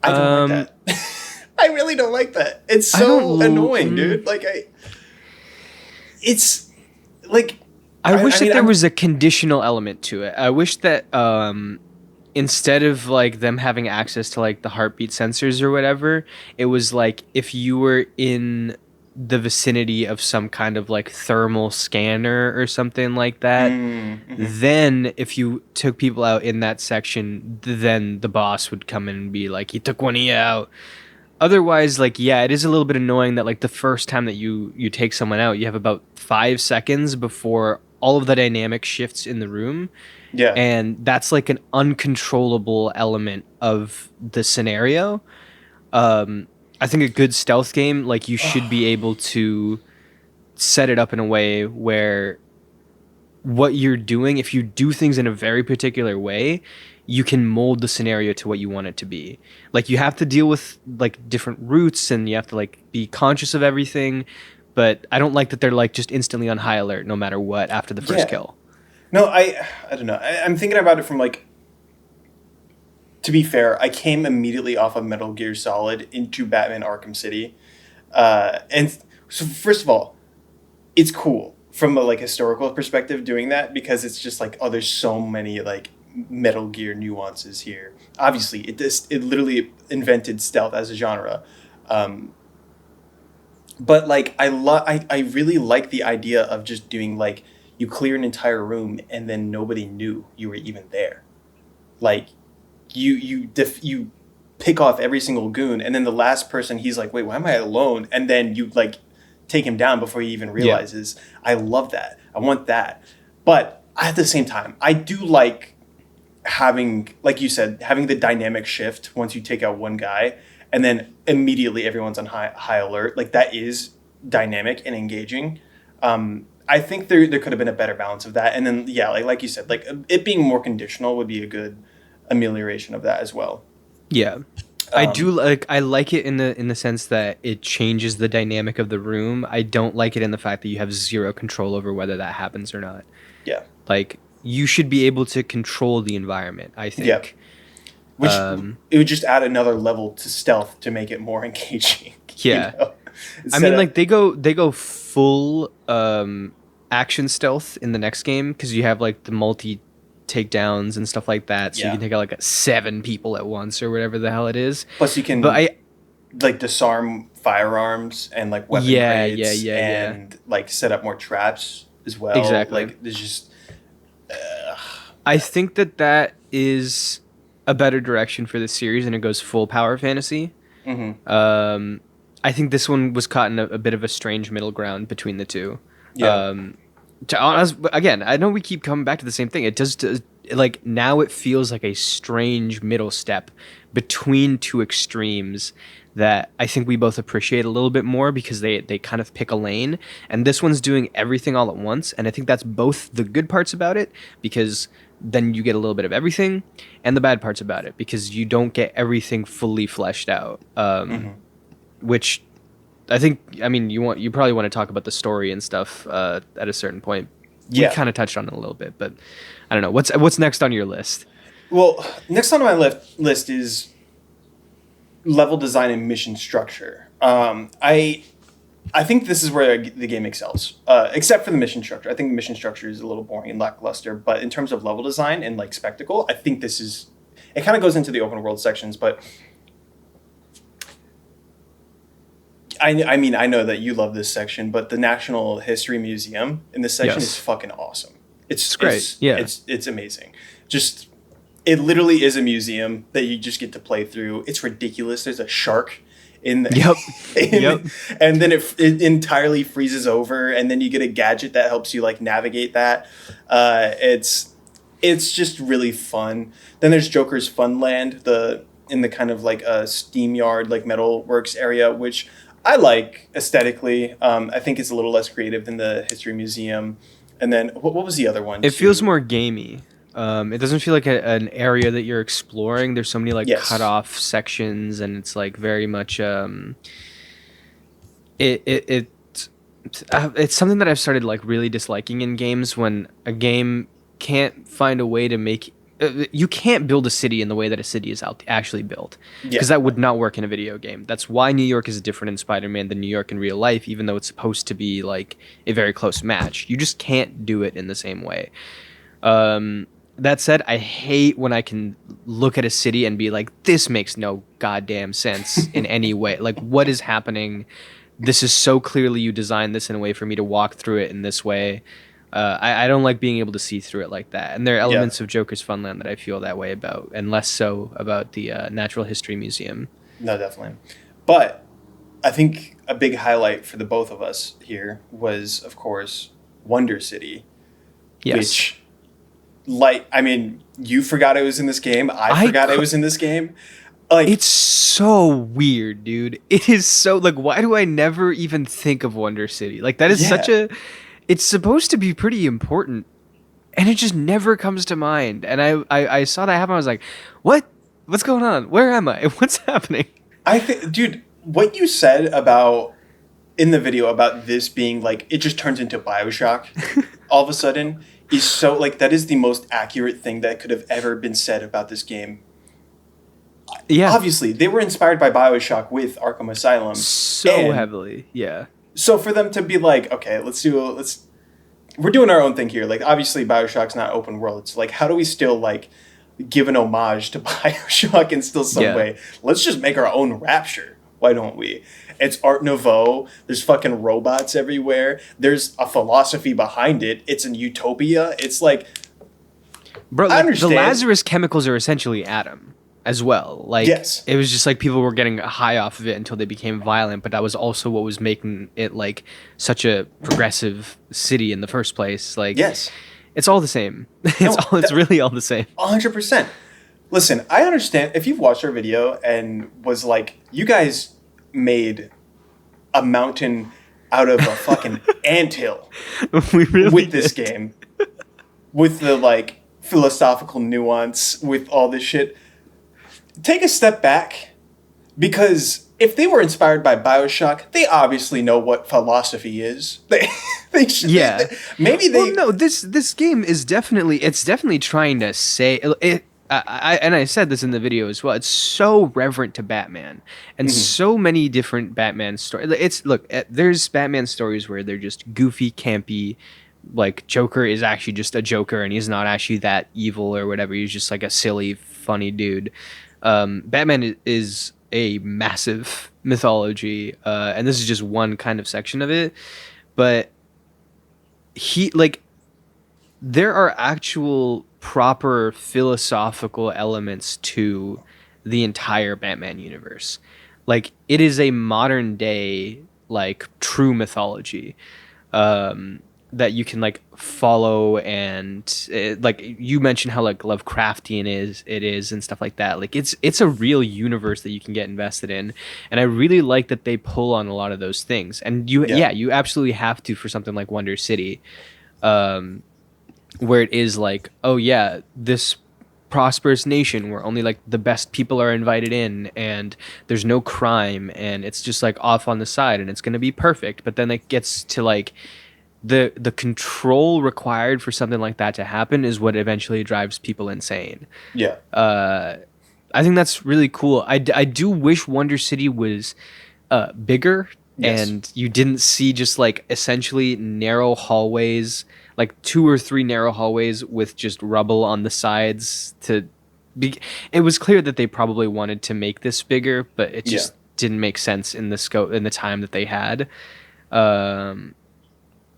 I don't like that. I really don't like that. It's so annoying, dude. Like it's like I wish that mean, there was a conditional element to it. I wish that instead of like them having access to like the heartbeat sensors or whatever, it was like if you were in the vicinity of some kind of like thermal scanner or something like that, then if you took people out in that section, then the boss would come in and be like, he took one of you out. Otherwise, like, yeah, it is a little bit annoying that like the first time that you take someone out, you have about 5 seconds before all of the dynamic shifts in the room. Yeah. And that's like an uncontrollable element of the scenario. I think a good stealth game, like you should be able to set it up in a way where what you're doing, if you do things in a very particular way, you can mold the scenario to what you want it to be. Like you have to deal with like different routes and you have to like be conscious of everything. But I don't like that they're like just instantly on high alert no matter what after the first kill. No, I don't know. I'm thinking about it from like, to be fair, I came immediately off of Metal Gear Solid into Batman Arkham City. And so first of all, it's cool from a like historical perspective doing that because it's just like, oh, there's so many like Metal Gear nuances here. Obviously, it literally invented stealth as a genre. But like I really like the idea of just doing like you clear an entire room and then nobody knew you were even there. Like you pick off every single goon and then the last person he's like, wait, why am I alone? And then you like take him down before he even realizes. Yeah. I love that. I want that. But at the same time, I do like having, like you said, having the dynamic shift once you take out one guy and then immediately everyone's on high alert. Like that is dynamic and engaging. I think there could have been a better balance of that. And then, yeah, like you said, like it being more conditional would be a good amelioration of that as well. Yeah. I like it in the sense that it changes the dynamic of the room. I don't like it in the fact that you have zero control over whether that happens or not. Yeah. Like you should be able to control the environment, I think. Yeah. Which it would just add another level to stealth to make it more engaging. Yeah. You know? I mean, like they go full action stealth in the next game because you have like the multi takedowns and stuff like that, so you can take out like 7 people at once or whatever the hell it is. Plus, you can like disarm firearms and like weapon crates and like set up more traps as well. Exactly. Like there's just. I think that is a better direction for this series, and it goes full power fantasy. Mm-hmm. I think this one was caught in a bit of a strange middle ground between the two. Yeah. Again, I know we keep coming back to the same thing. It does, like, now it feels like a strange middle step between two extremes that I think we both appreciate a little bit more because they kind of pick a lane. And this one's doing everything all at once. And I think that's both the good parts about it, because then you get a little bit of everything, and the bad parts about it, because you don't get everything fully fleshed out. Which I think, I mean, you probably want to talk about the story and stuff at a certain point. We kind of touched on it a little bit, but I don't know. What's next on your list? Well, next on my list is level design and mission structure. I think this is where the game excels, except for the mission structure. I think the mission structure is a little boring and lackluster, but in terms of level design and like spectacle, I think this is, it kind of goes into the open world sections, but I mean, I know that you love this section, but the National History Museum in this section is fucking awesome. It's great. It's amazing. Just, it literally is a museum that you just get to play through. It's ridiculous. There's a shark in the, and then it entirely freezes over, and then you get a gadget that helps you like navigate that. It's just really fun. Then there's Joker's Funland, in the kind of like steam yard, like metalworks area, which I like aesthetically. I think it's a little less creative than the History Museum. And then what was the other one? It feels more gamey. It doesn't feel like an area that you're exploring. There's so many like cut off sections, and it's like very much it's something that I've started like really disliking in games, when a game can't find a way to make you can't build a city in the way that a city is actually built, because Yeah. that would not work in a video game. That's why New York is different in Spider-Man than New York in real life, even though it's supposed to be like a very close match. You just can't do it in the same way. That said, I hate when I can look at a city and be like, this makes no goddamn sense in any way. Like, what is happening? This is so clearly you designed this in a way for me to walk through it in this way. I don't like being able to see through it like that. And there are elements of Joker's Funland that I feel that way about, and less so about the Natural History Museum. No, definitely. But I think a big highlight for the both of us here was, of course, Wonder City. Yes. Which, like, I mean, you forgot it was in this game. I forgot it was in this game. Like, it's so weird, dude. It is so, like, why do I never even think of Wonder City? Like, that is such a... It's supposed to be pretty important, and it just never comes to mind. And I saw that happen. I was like, what? What's going on? Where am I? What's happening? I think, dude, what you said about, in the video, about this being, like, it just turns into BioShock all of a sudden is so, like, that is the most accurate thing that could have ever been said about this game. Yeah. Obviously, they were inspired by BioShock with Arkham Asylum. So heavily, yeah. So for them to be like, okay, we're doing our own thing here. Like, obviously, BioShock's not open world. It's like, how do we still, like, give an homage to BioShock in still some way? Let's just make our own Rapture. Why don't we? It's Art Nouveau. There's fucking robots everywhere. There's a philosophy behind it. It's an utopia. It's like, bro, I understand. The Lazarus chemicals are essentially Adam as well. Like, it was just like people were getting high off of it until they became violent, but that was also what was making it like such a progressive city in the first place. Like, it's all the same. It's really all the same. 100%. Listen, I understand if you've watched our video and was like, you guys made a mountain out of a fucking anthill with this game, with the like philosophical nuance, with all this shit. Take a step back, because if they were inspired by BioShock, they obviously know what philosophy is. They should, maybe they. Well, no, this game is definitely trying to say it. I said this in the video as well. It's so reverent to Batman, and so many different Batman stories. There's Batman stories where they're just goofy, campy. Like, Joker is actually just a Joker, and he's not actually that evil or whatever. He's just like a silly, funny dude. Batman is a massive mythology, and this is just one kind of section of it. But there are actual proper philosophical elements to the entire Batman universe. Like, it is a modern day, like, true mythology that you can like follow, and like you mentioned how like Lovecraftian it is and stuff like that. Like, it's a real universe that you can get invested in, and I really like that they pull on a lot of those things. And you absolutely have to for something like Wonder City, where it is like, oh yeah, this prosperous nation where only like the best people are invited in, and there's no crime, and it's just like off on the side, and it's gonna be perfect. But then it gets to like the control required for something like that to happen is what eventually drives people insane. I think that's really cool. I do wish Wonder City was bigger, and you didn't see just like essentially narrow hallways, like 2 or 3 narrow hallways with just rubble on the sides. It was clear that they probably wanted to make this bigger, but it just didn't make sense in the scope, in the time that they had.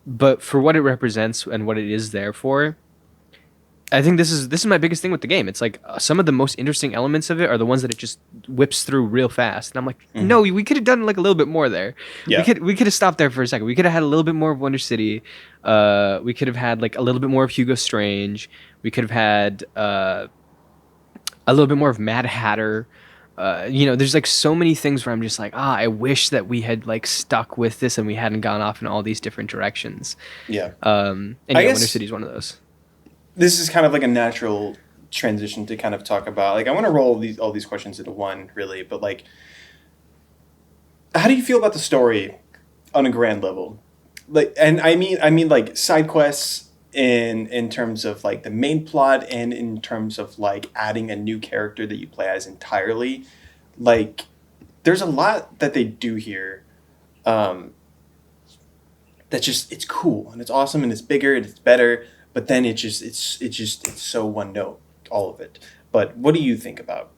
But for what it represents and what it is there for, I think this is my biggest thing with the game. It's like some of the most interesting elements of it are the ones that it just whips through real fast. And I'm like, no, we could have done like a little bit more there. We could have stopped there for a second. We could have had a little bit more of Wonder City. We could have had like a little bit more of Hugo Strange. We could have had a little bit more of Mad Hatter. There's like so many things where I'm just like, I wish that we had like stuck with this and we hadn't gone off in all these different directions. Wonder City is one of those. This is kind of like a natural transition to kind of talk about, like, I want to roll all these questions into one, really, but like, how do you feel about the story on a grand level? Like, and I mean like side quests, in terms of like the main plot and in terms of like adding a new character that you play as entirely. Like, there's a lot that they do here. That's just, it's cool and it's awesome and it's bigger and it's better. But then it's so one note, all of it. But what do you think about?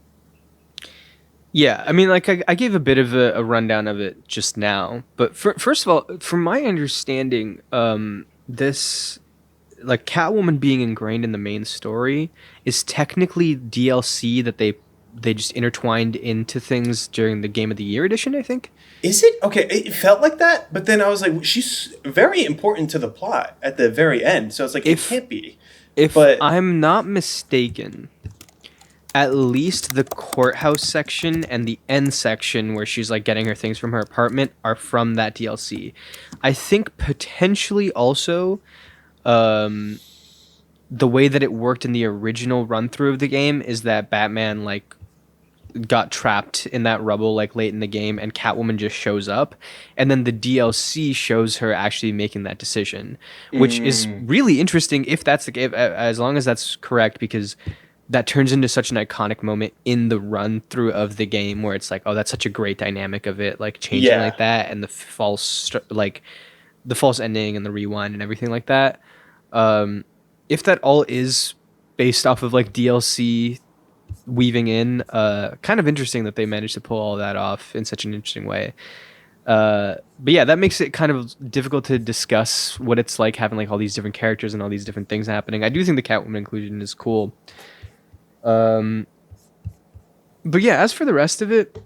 Yeah, I mean, like I gave a bit of a rundown of it just now, but first of all, from my understanding, this like Catwoman being ingrained in the main story is technically DLC that they just intertwined into things during the Game of the Year edition, I think. Is it? Okay, it felt like that, but then I was like, she's very important to the plot at the very end, so it's like, it can't be. But I'm not mistaken, at least the courthouse section and the end section where she's like getting her things from her apartment are from that DLC. I think potentially also the way that it worked in the original run through of the game is that Batman like got trapped in that rubble like late in the game and Catwoman just shows up, and then the DLC shows her actually making that decision, which is really interesting if that's the case, as long as that's correct, because that turns into such an iconic moment in the run through of the game where it's like, oh, that's such a great dynamic of it, like changing like that, and the false ending and the rewind and everything like that. If that all is based off of like DLC weaving in, kind of interesting that they managed to pull all that off in such an interesting way. But yeah, that makes it kind of difficult to discuss what it's like having like all these different characters and all these different things happening. I do think the Catwoman inclusion is cool. But yeah, as for the rest of it,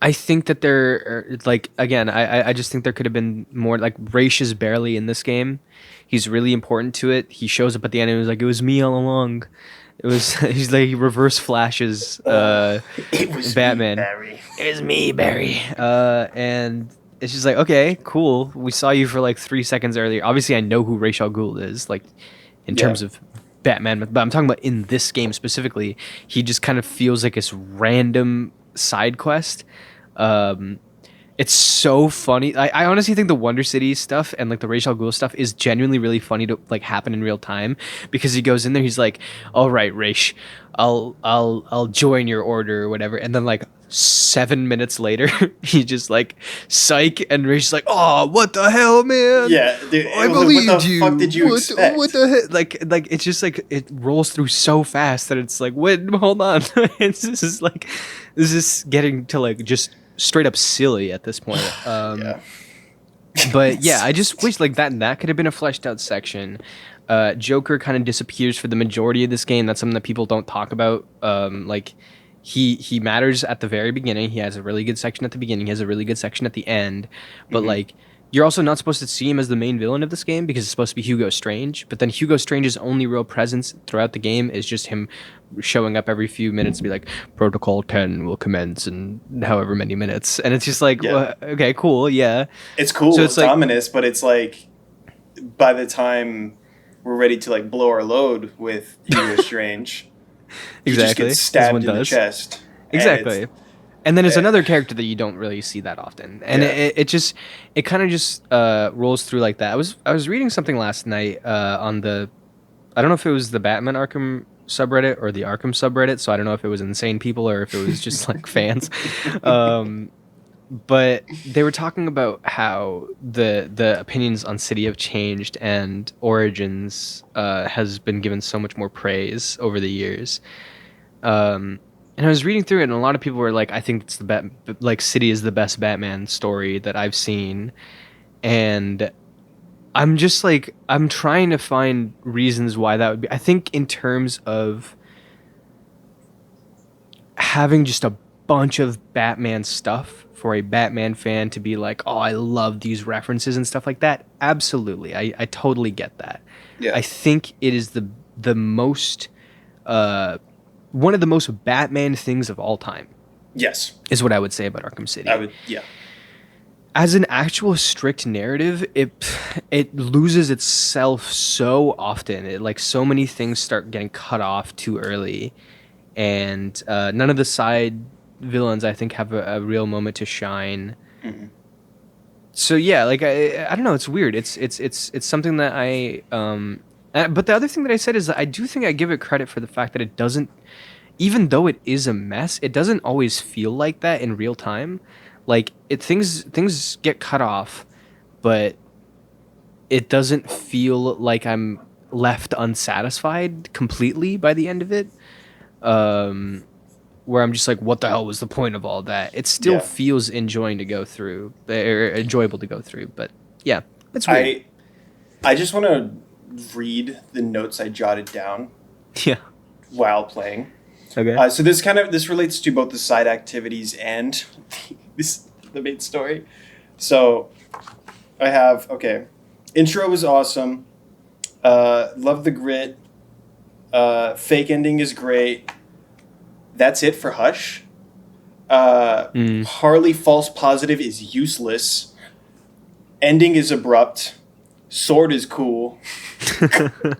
I think that there, like, again, I just think there could have been more. Like, Raish is barely in this game. He's really important to it. He shows up at the end and was like, "It was me all along." It was he's like he reverse flashes It was Batman. Me, Barry. It was me, Barry. And it's just like, okay, cool. We saw you for like 3 seconds earlier. Obviously, I know who Ra's al Ghul is, like in terms of Batman, but I'm talking about in this game specifically. He just kind of feels like this random side quest. It's so funny. I honestly think the Wonder City stuff and like the Ra's al Ghul stuff is genuinely really funny to like happen in real time, because he goes in there, he's like, "All right, Ra's, I'll join your order or whatever," and then like 7 minutes later, he just like psych, and Ra's like, "Oh, what the hell, man? Yeah, dude, I believed what the you. fuck did you expect? What the heck?" Like it's just like it rolls through so fast that it's like, wait, hold on, this is getting to like just straight up silly at this point. But yeah, I just wish like that could have been a fleshed out section. Joker kind of disappears for the majority of this game. That's something that people don't talk about. Like he matters at the very beginning. He has a really good section at the beginning. He has a really good section at the end. But like, you're also not supposed to see him as the main villain of this game because it's supposed to be Hugo Strange. But then Hugo Strange's only real presence throughout the game is just him showing up every few minutes to be like, "Protocol 10 will commence in however many minutes." And it's just like, well, okay, cool, yeah. It's cool, so it's like, ominous, but it's like, by the time we're ready to like blow our load with Hugo Strange, exactly, he just gets stabbed in the chest. Exactly. And then there's another character that you don't really see that often, and it kind of just rolls through like that. I was reading something last night on the, I don't know if it was the Batman Arkham subreddit or the Arkham subreddit, so I don't know if it was insane people or if it was just like fans. But they were talking about how the opinions on City have changed, and Origins has been given so much more praise over the years. And I was reading through it, and a lot of people were like, "I think it's like City is the best Batman story that I've seen," and I'm just like, I'm trying to find reasons why that would be. I think in terms of having just a bunch of Batman stuff for a Batman fan to be like, "Oh, I love these references and stuff like that." Absolutely, I totally get that. Yeah. I think it is the most. One of the most Batman things of all time. Yes. Is what I would say about Arkham City. Yeah. As an actual strict narrative, it loses itself so often. It like so many things start getting cut off too early, and none of the side villains I think have a real moment to shine. So yeah, like I don't know, it's weird. It's something that but the other thing that I said is that I do think I give it credit for the fact that it doesn't, even though it is a mess, it doesn't always feel like that in real time. Like things get cut off, but it doesn't feel like I'm left unsatisfied completely by the end of it. Where I'm just like, what the hell was the point of all that? It still feels enjoyable to go through, but yeah, it's weird. I just want to read the notes I jotted down. Yeah. While playing. Okay. So this relates to both the side activities and the main story. So I have intro was awesome. Love the grit. Fake ending is great. That's it for Hush. Harley false positive is useless. Ending is abrupt. Sword is cool.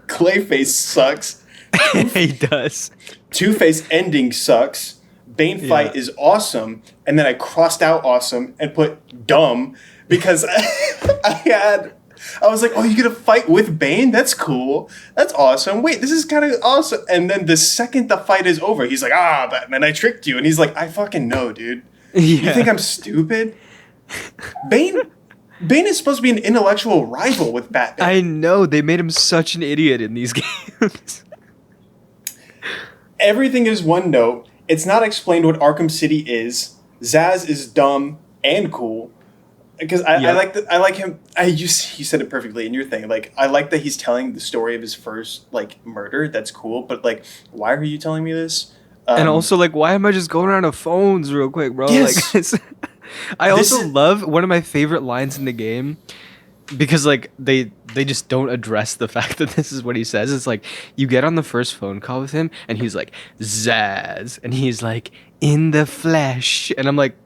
Clayface sucks. He does. Two-Face ending sucks. Bane fight is awesome. And then I crossed out awesome and put dumb because I was like, oh, you're going to fight with Bane? That's cool. That's awesome. Wait, this is kind of awesome. And then the second the fight is over, he's like, Batman, I tricked you. And he's like, I fucking know, dude. Yeah. You think I'm stupid? Bane is supposed to be an intellectual rival with Batman. I know. They made him such an idiot in these games. Everything is one note. It's not explained what Arkham City is. Zaz is dumb and cool. Because I like him. You said it perfectly in your thing. Like, I like that he's telling the story of his first murder. That's cool. But why are you telling me this? And also, why am I just going around of phones real quick, bro? Yes. I also love one of my favorite lines in the game because they just don't address the fact that this is what he says. It's like you get on the first phone call with him and he's like Zaz and he's like in the flesh and I'm like.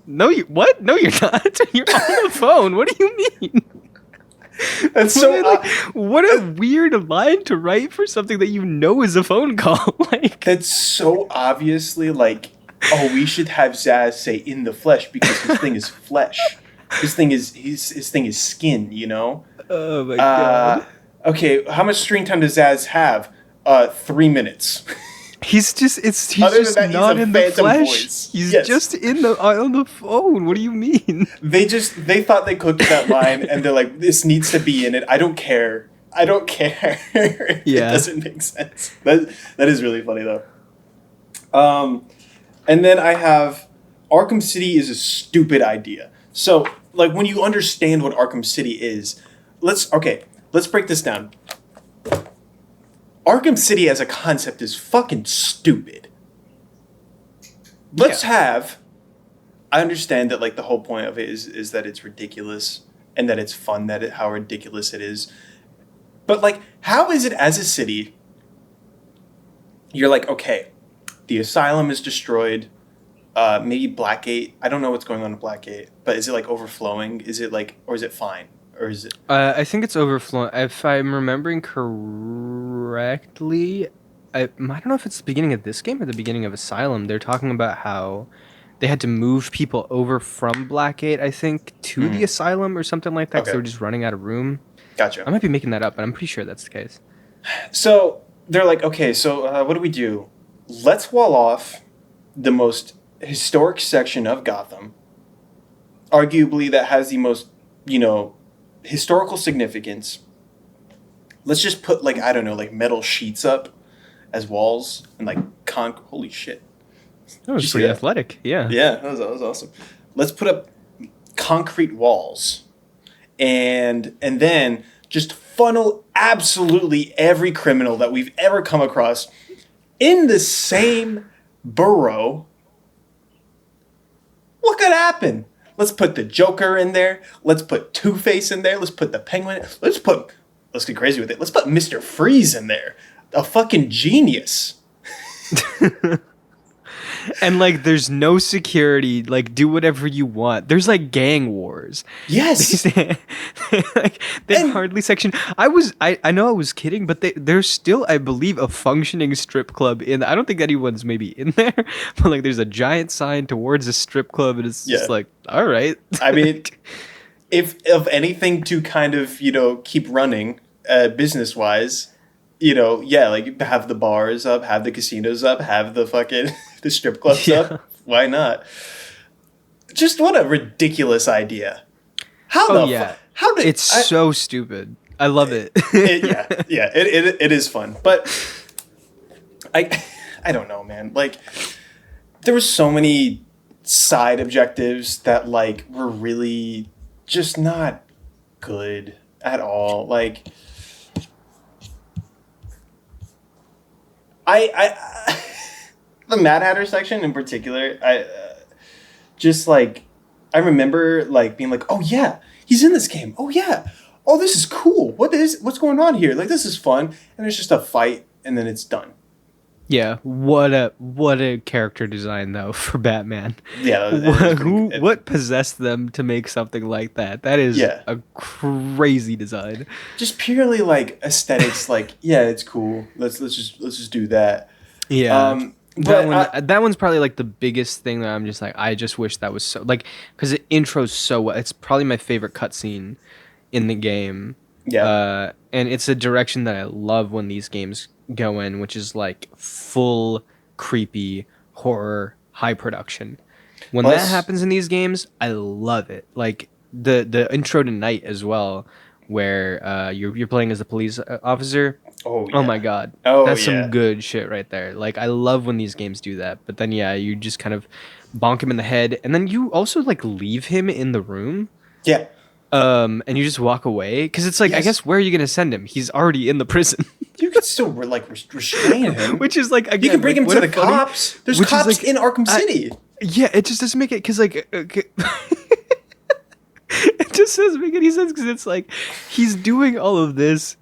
No, what? No, you're not. You're on the phone. What do you mean? That's so what a weird line to write for something that you know is a phone call. That's so obviously we should have Zaz say in the flesh because his thing is flesh. His thing is skin, you know? Oh my god. Okay, how much screen time does Zaz have? 3 minutes. He's just not in the flesh. Voice. He's just on the phone. What do you mean? They thought they cooked that line and they're like, this needs to be in it. I don't care. Yeah. It doesn't make sense. That is really funny though. And then I have Arkham City is a stupid idea. So when you understand what Arkham City is, let's break this down. Arkham City as a concept is fucking stupid. I understand that the whole point of it is that it's ridiculous and that it's fun how ridiculous it is. But how is it as a city? You're like, okay, the asylum is destroyed. Maybe Blackgate. I don't know what's going on in Blackgate, but is it overflowing? Is it or is it fine? Or is it? I think it's overflowing. If I'm remembering correctly, I don't know if it's the beginning of this game or the beginning of Asylum. They're talking about how they had to move people over from Blackgate, I think, to the Asylum or something like that. Okay. So they were just running out of room. Gotcha. I might be making that up, but I'm pretty sure that's the case. So they're like, okay, so what do we do? Let's wall off the most historic section of Gotham, arguably that has the most, historical significance. Let's just put metal sheets up as walls and holy shit. That was pretty athletic. Yeah. Yeah, that was awesome. Let's put up concrete walls and then just funnel absolutely every criminal that we've ever come across in the same borough. What could happen? Let's put the Joker in there. Let's put Two-Face in there. Let's put the Penguin. Let's get crazy with it. Let's put Mr. Freeze in there. A fucking genius. And there's no security. Do whatever you want. There's gang wars. Yes. They hardly section. I know I was kidding, but there's still, I believe, a functioning strip club I don't think anyone's maybe in there, but there's a giant sign towards a strip club, and it's just all right. I mean, if of anything to kind of, keep running business wise, like have the bars up, have the casinos up, have the fucking the strip clubs up. Why not? Just what a ridiculous idea. How did it's so stupid. I love it. It is fun. But I don't know, man. Like, there were so many side objectives that like were really just not good at all. Like, I the Mad Hatter section in particular, I remember like being like, oh yeah, he's in this game. Oh yeah. Oh, this is cool. What's going on here? Like, this is fun. And it's just a fight and then it's done. Yeah, what a character design though for Batman. Yeah, what possessed them to make something like that? That is a crazy design. Just purely like aesthetics. Like, yeah, it's cool. Let's just do that. Yeah, that one's probably like the biggest thing that I'm just like, I just wish that was so like, because it intros so well. It's probably my favorite cutscene in the game. Yeah, and it's a direction that I love when these games go in, which is like full creepy horror, high production. When that happens in these games, I love it. Like the intro to Night as well, where you're playing as a police officer. Oh my god, that's some good shit right there. Like, I love when these games do that. But then you just kind of bonk him in the head, and then you also like leave him in the room. Yeah. And you just walk away because it's like, I guess, where are you gonna send him? He's already in the prison. You can still like restrain him, which is like, again, you can bring like, him to the cops. There's cops in Arkham City. It just doesn't make it because like it just doesn't make any sense because it's like he's doing all of this,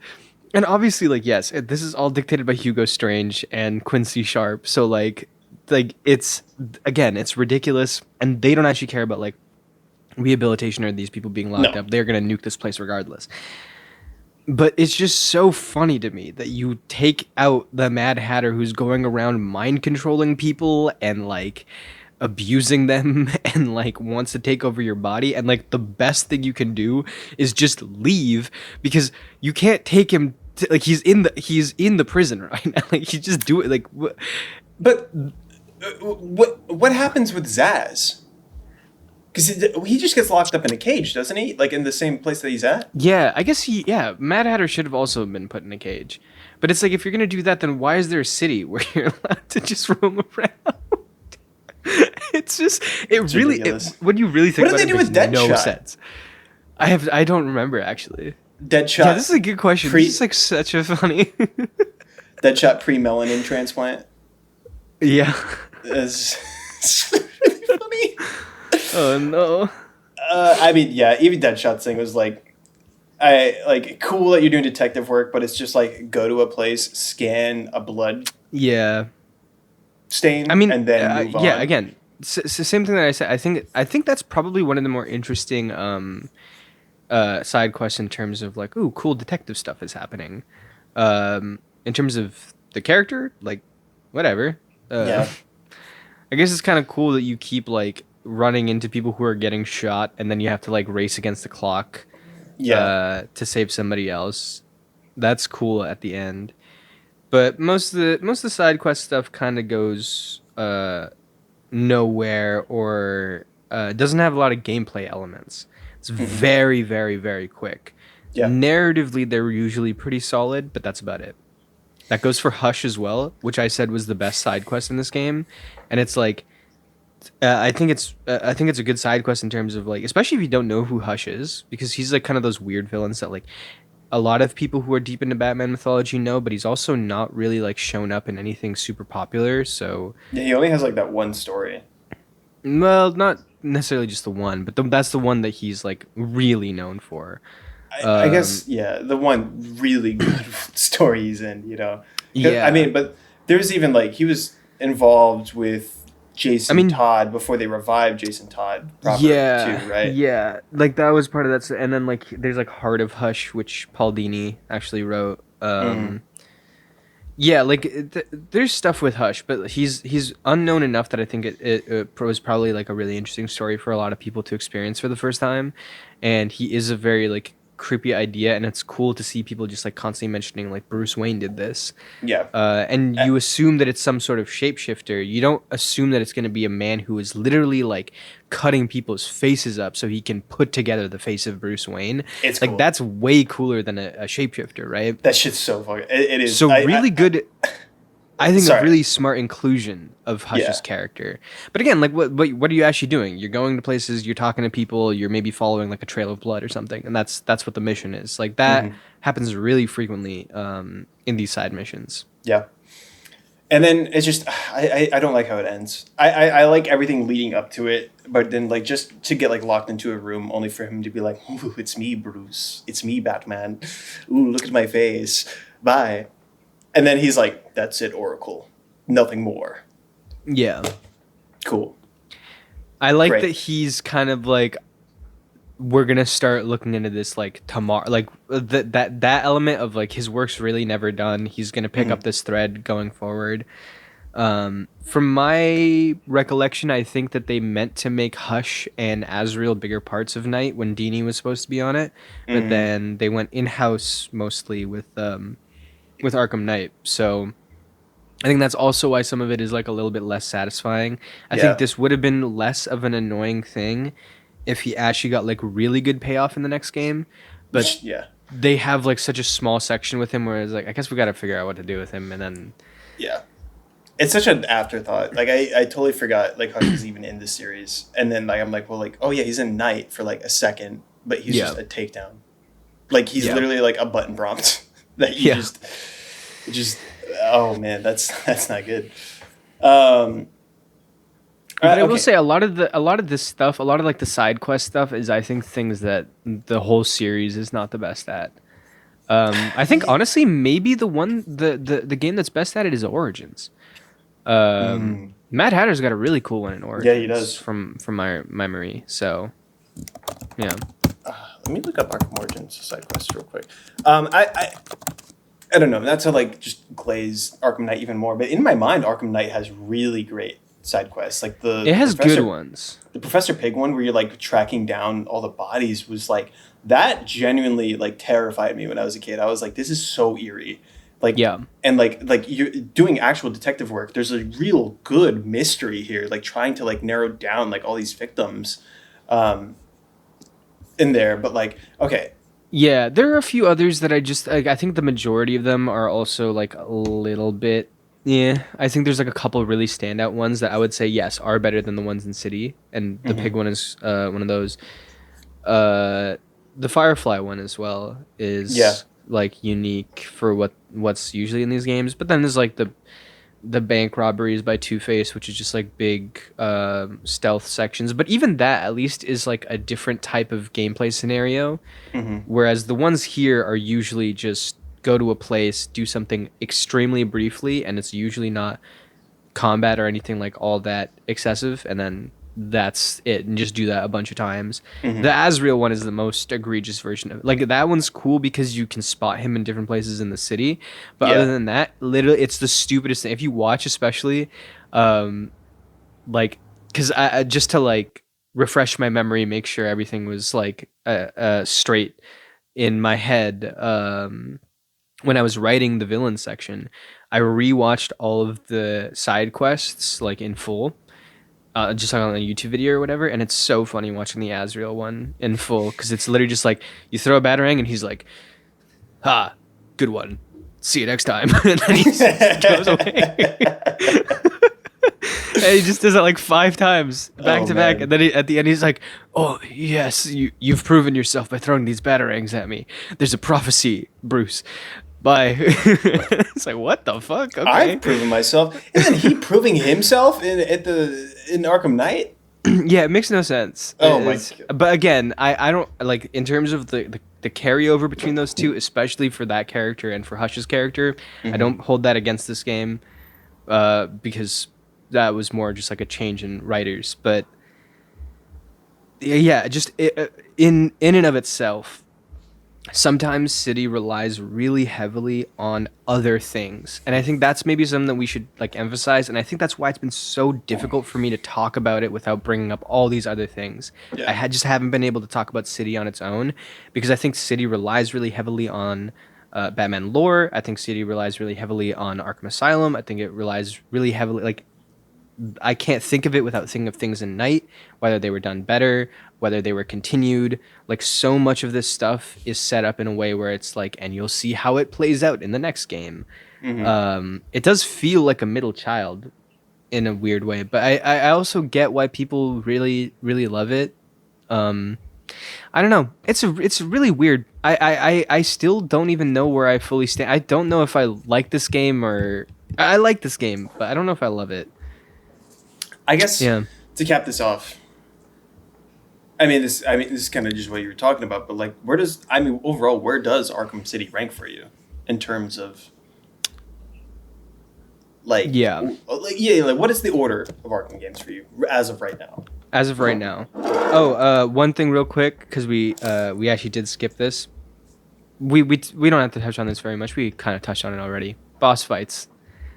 and obviously like yes, this is all dictated by Hugo Strange and Quincy Sharp. So like it's ridiculous, and they don't actually care about like rehabilitation or these people being locked up. They're gonna nuke this place regardless. But it's just so funny to me that you take out the Mad Hatter who's going around mind controlling people and like abusing them and like wants to take over your body, and like the best thing you can do is just leave because you can't take him to, like he's in the prison right now. Like, you just do it like But what happens with Zaz? Because he just gets locked up in a cage, doesn't he? Like, in the same place that he's at? Yeah, I guess Mad Hatter should have also been put in a cage. But it's like, if you're going to do that, then why is there a city where you're allowed to just roam around? It's just, when you really think about it, it makes no sense. I don't remember, actually. Deadshot. Yeah, this is a good question. This is like such a funny... Deadshot pre-melanin transplant. Yeah. It's really funny. Oh no. I mean, yeah, even Deadshot's thing was like, cool that you're doing detective work, but it's just like, go to a place, scan a blood stain, and then move on. Yeah, again, same thing that I said. I think that's probably one of the more interesting side quests in terms of like, ooh, cool detective stuff is happening. In terms of the character, like, whatever. I guess it's kind of cool that you keep like running into people who are getting shot, and then you have to like race against the clock to save somebody else. That's cool at the end. But most of the side quest stuff kind of goes nowhere, or doesn't have a lot of gameplay elements. It's very, very, very quick. Yeah. Narratively, they're usually pretty solid, but that's about it. That goes for Hush as well, which I said was the best side quest in this game, and it's like, I think it's a good side quest in terms of like, especially if you don't know who Hush is, because he's like kind of those weird villains that like a lot of people who are deep into Batman mythology know, but he's also not really like shown up in anything super popular. So yeah, he only has like that one story. Well, not necessarily just the one, but that's the one that he's like really known for. I guess the one really good story he's in, Yeah, I mean, but there's even like he was involved with Jason Todd before they revived Jason Todd proper too, right? Yeah, like that was part of that. And then like there's like Heart of Hush, which Paul Dini actually wrote. Yeah, like there's stuff with Hush, but he's unknown enough that I think it was probably like a really interesting story for a lot of people to experience for the first time, and he is a very like creepy idea, and it's cool to see people just like constantly mentioning like Bruce Wayne did this, Yeah. and you assume that it's some sort of shapeshifter. You don't assume that it's going to be a man who is literally like cutting people's faces up so he can put together the face of Bruce Wayne. It's like cool. That's way cooler than a shapeshifter, right? That shit's so fucking. It is So really good. I think Sorry. a really smart inclusion of Hush's character. But again, like what are you actually doing? You're going to places, you're talking to people, you're maybe following like a trail of blood or something, and that's what the mission is. Like that happens really frequently in these side missions. Yeah. And then it's just I don't like how it ends. I like everything leading up to it, but then like just to get like locked into a room only for him to be like, "Ooh, it's me, Bruce. It's me, Batman. Ooh, look at my face. Bye." And then he's like, "That's it, Oracle. Nothing more." Yeah. Cool. I like that he's kind of like, we're gonna start looking into this like tomorrow, like that element of like his work's really never done. He's gonna pick up this thread going forward. From my recollection, I think that they meant to make Hush and Azrael bigger parts of Night when Dini was supposed to be on it, but then they went in-house mostly with Arkham Knight. So I think that's also why some of it is like a little bit less satisfying. I think this would have been less of an annoying thing if he actually got like really good payoff in the next game. But they have like such a small section with him where it's like, I guess we got to figure out what to do with him. And then it's such an afterthought. Like I totally forgot like Hush is even in this series. And then like I'm like, well, like, oh yeah, he's in Night for like a second, but he's just a takedown. Like he's literally like a button prompt that you just oh man, that's not good. But I will say a lot of this stuff, a lot of like the side quest stuff is, I think, things that the whole series is not the best at. I think honestly, maybe the game that's best at it is Origins. Mad Hatter's got a really cool one in Origins. Yeah, he does. From my memory. So, yeah. Let me look up Arkham Origins side quest real quick. I don't know. Not to like just glaze Arkham Knight even more, but in my mind, Arkham Knight has really great side quests. Like it has good ones. The Professor Pig one, where you're like tracking down all the bodies, was like that. Genuinely like terrified me when I was a kid. I was like, this is so eerie. Like and like you're doing actual detective work. There's a real good mystery here. Like trying to like narrow down like all these victims, in there. But like okay. Yeah, there are a few others that I think the majority of them are also like a little bit. Yeah, I think there's like a couple of really standout ones that I would say yes are better than the ones in City, and the Pig one is one of those. The Firefly one as well is like unique for what's usually in these games, but then there's like the bank robberies by Two-Face, which is just like big stealth sections. But even that at least is like a different type of gameplay scenario, whereas the ones here are usually just go to a place, do something extremely briefly, and it's usually not combat or anything like all that excessive, and then that's it, and just do that a bunch of times. The Azrael one is the most egregious version of it. Like that one's cool because you can spot him in different places in the city, but other than that, literally it's the stupidest thing. If you watch especially like, because I just to like refresh my memory, make sure everything was like straight in my head, when I was writing the villain section, I rewatched all of the side quests like in full, just like on a YouTube video or whatever, and it's so funny watching the Azrael one in full because it's literally just like you throw a batarang and he's like, "Ha, good one. See you next time," and then he just goes away. And he just does it like 5 times back to back, and then at the end he's like, "Oh yes, you've proven yourself by throwing these batarangs at me. There's a prophecy, Bruce." Bye. It's like, what the fuck? Okay. I've proven myself. Isn't he proving himself in Arkham Knight? Yeah, it makes no sense. Oh my God. But again, I don't like in terms of the carryover between those two, especially for that character and for Hush's character. I don't hold that against this game, because that was more just like a change in writers. But yeah, just in and of itself, sometimes City relies really heavily on other things, and I think that's maybe something that we should like emphasize. And I think that's why it's been so difficult for me to talk about it without bringing up all these other things. Yeah. Just haven't been able to talk about City on its own because I think City relies really heavily on Batman lore. I think City relies really heavily on Arkham Asylum. I think it relies really heavily like I can't think of it without thinking of things in Night, whether they were done better, whether they were continued. Like so much of this stuff is set up in a way where it's like, and you'll see how it plays out in the next game. It does feel like a middle child in a weird way, but I also get why people really really love it. I don't know. It's really weird. I still don't even know where I fully stand. I don't know if I like this game or I like this game, but I don't know if I love it. I guess to cap this off, this is kind of just what you were talking about, but like, overall, where does Arkham City rank for you in terms of like, what is the order of Arkham games for you as of right now? As of right now. Oh, one thing real quick, because we actually did skip this. We don't have to touch on this very much. We kind of touched on it already. Boss fights.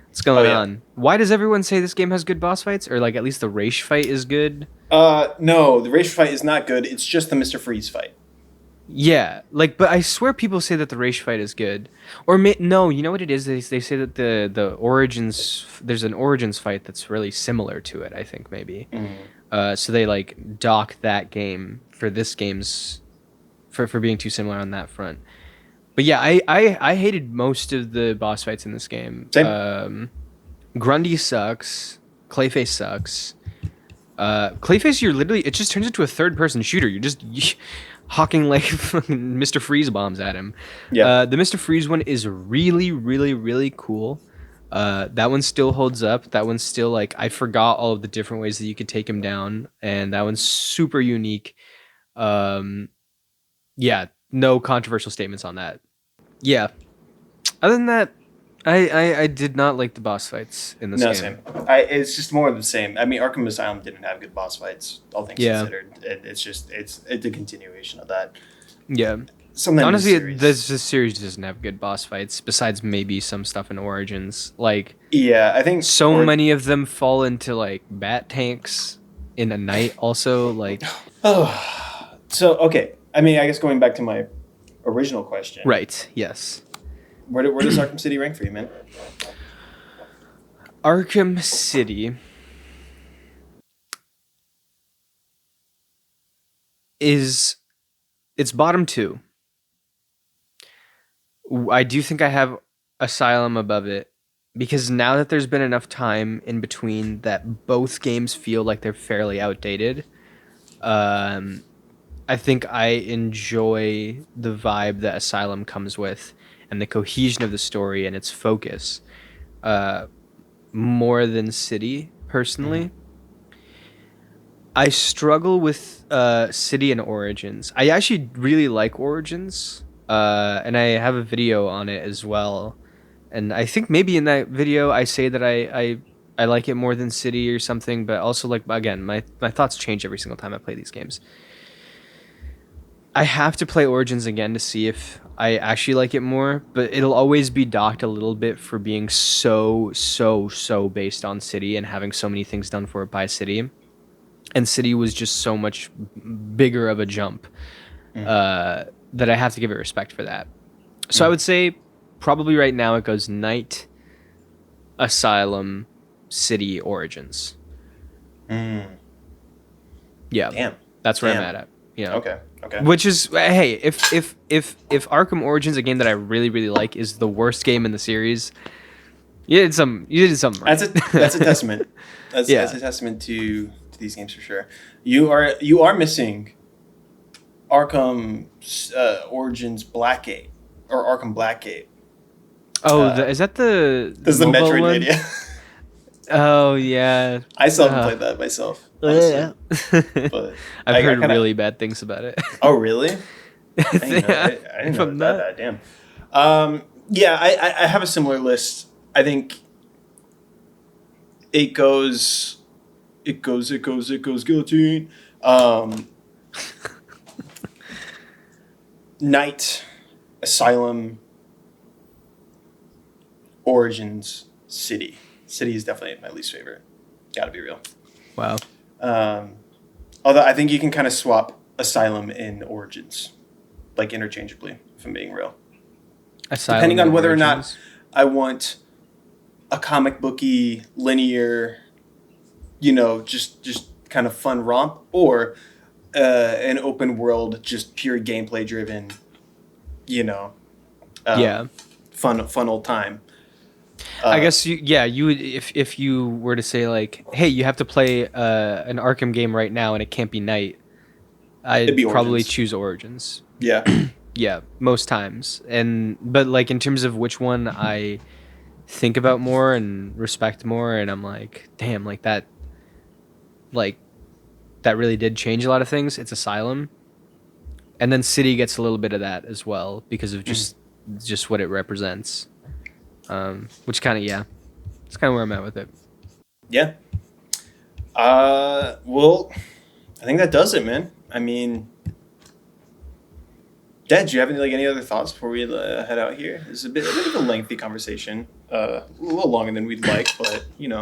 What's going on? Why does everyone say this game has good boss fights? Or like at least the Raish fight is good? No, the Raish fight is not good. It's just the Mr. Freeze fight. Yeah, like, but I swear people say that the Raish fight is good. Or no, you know what it is? They say that the Origins, there's an Origins fight that's really similar to it, I think, maybe. So they like dock that game for this game's for being too similar on that front. But yeah, I hated most of the boss fights in this game. Same. Grundy sucks. Clayface sucks. Clayface, it just turns into a third-person shooter. You're just hawking like fucking Mr. Freeze bombs at him. Yeah. The Mr. Freeze one is really, really, really cool. That one still holds up. That one's still like, I forgot all of the different ways that you could take him down, and that one's super unique. Yeah, no controversial statements on that. Yeah. Other than that, I did not like the boss fights in this game. No, same. It's just more of the same. I mean, Arkham Asylum didn't have good boss fights, all things considered. It's a continuation of that. Yeah. Honestly, this series doesn't have good boss fights, besides maybe some stuff in Origins. Like, yeah, I think many of them fall into like bat tanks in a night. Also, like, so okay. I mean, I guess going back to my original question. Right. Yes. Where does Arkham City rank for you, man? Arkham City is it's bottom 2. I do think I have Asylum above it because now that there's been enough time in between that both games feel like they're fairly outdated. I think I enjoy the vibe that Asylum comes with and the cohesion of the story and its focus more than City, personally. I struggle with City and Origins. I actually really like Origins, and I have a video on it as well. And I think maybe in that video I say that I like it more than City or something, but also, like, again, my thoughts change every single time I play these games. I have to play Origins again to see if I actually like it more, but it'll always be docked a little bit for being so based on City and having so many things done for it by City. And City was just so much bigger of a jump that I have to give it respect for that. So I would say probably right now it goes Night, Asylum, City, Origins. Yeah. Damn. That's where I'm at. You know? Okay. Which is, hey, if Arkham Origins, a game that I really, really like, is the worst game in the series, you did something right. That's a testament. That's a testament to these games for sure. You are missing Arkham Origins Blackgate or Arkham Blackgate. Oh, is that the? This is the Metroidvania. Oh yeah. I still haven't played that myself. But I've heard really bad things about it. Oh really? I didn't know that. Damn. Yeah, I have a similar list. I think it goes guillotine. Night, Asylum, Origins, City. City is definitely my least favorite. Gotta be real. Wow. Although I think you can kind of swap Asylum and Origins, like interchangeably, if I'm being real. Asylum Depending on whether Origins. or not I want a comic booky, linear, just kind of fun romp, or an open world, just pure gameplay driven, fun old time. I guess you would if you were to say like, hey, you have to play an Arkham game right now and it can't be night. I'd probably Origins. choose Origins. Yeah. Yeah, most times. But like in terms of which one I think about more and respect more, and I'm like, damn, that really did change a lot of things. It's Asylum. And then City gets a little bit of that as well because of just what it represents. Which kind of, it's kind of where I'm at with it. Yeah. Well, I think that does it, man. I mean, Dad, do you have any other thoughts before we head out here? This is a bit of a lengthy conversation. A little longer than we'd like, but a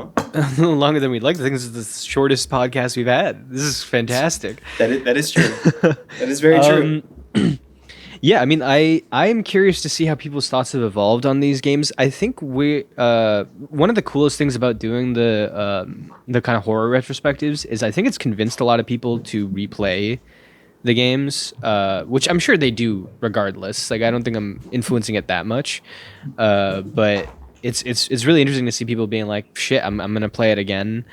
little longer than we'd like. I think this is the shortest podcast we've had. This is fantastic. That is true. That is very true. Yeah, I mean, I am curious to see how people's thoughts have evolved on these games. I think one of the coolest things about doing the kind of horror retrospectives is I think it's convinced a lot of people to replay the games, which I'm sure they do regardless. Like, I don't think I'm influencing it that much, but it's really interesting to see people being like, shit, I'm gonna play it again.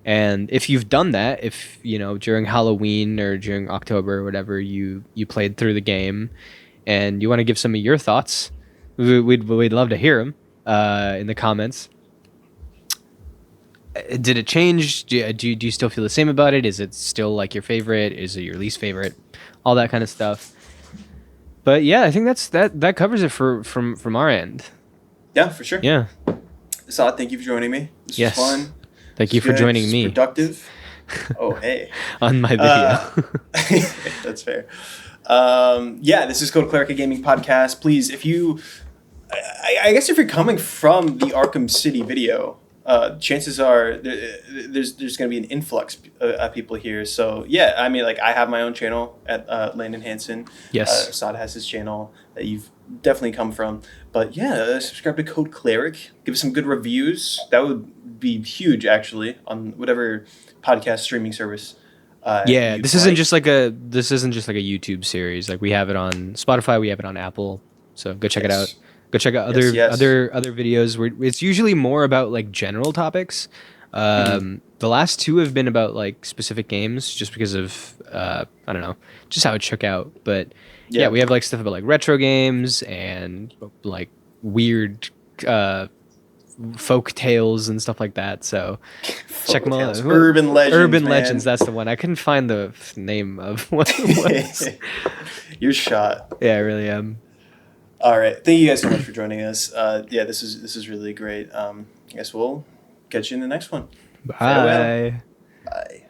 And if you've done that, if during Halloween or during October or whatever you played through the game, and you want to give some of your thoughts, we'd love to hear them in the comments. Did it change? Do you still feel the same about it? Is it still like your favorite? Is it your least favorite? All that kind of stuff. But yeah, I think that covers it from our end. Yeah, for sure. Yeah. Asad, thank you for joining me. This was fun. Thank you for joining me. Productive. Oh, hey. On my video. That's fair. This is called Cleric, a gaming podcast. Please, if you... I guess if you're coming from the Arkham City video, chances are there's going to be an influx of people here. So, yeah, I mean, I have my own channel at Landen Hansen. Yes. Asad has his channel that you've definitely come from. But, yeah, subscribe to Code Cleric. Give us some good reviews. That would be huge, actually, on whatever podcast streaming service. This isn't just like a YouTube series. Like, we have it on Spotify, we have it on Apple. So go check it out. Go check out other videos where it's usually more about like general topics. The last two have been about like specific games, just because of I don't know, just how it shook out. But yeah, we have like stuff about like retro games and like weird folk tales and stuff like that. So check them out. Urban Legends. That's the one. I couldn't find the name of what it was. You're shot. Yeah, I really am. All right. Thank you guys so much for joining us. This is really great. I guess we'll catch you in the next one. Bye. Farewell. Bye.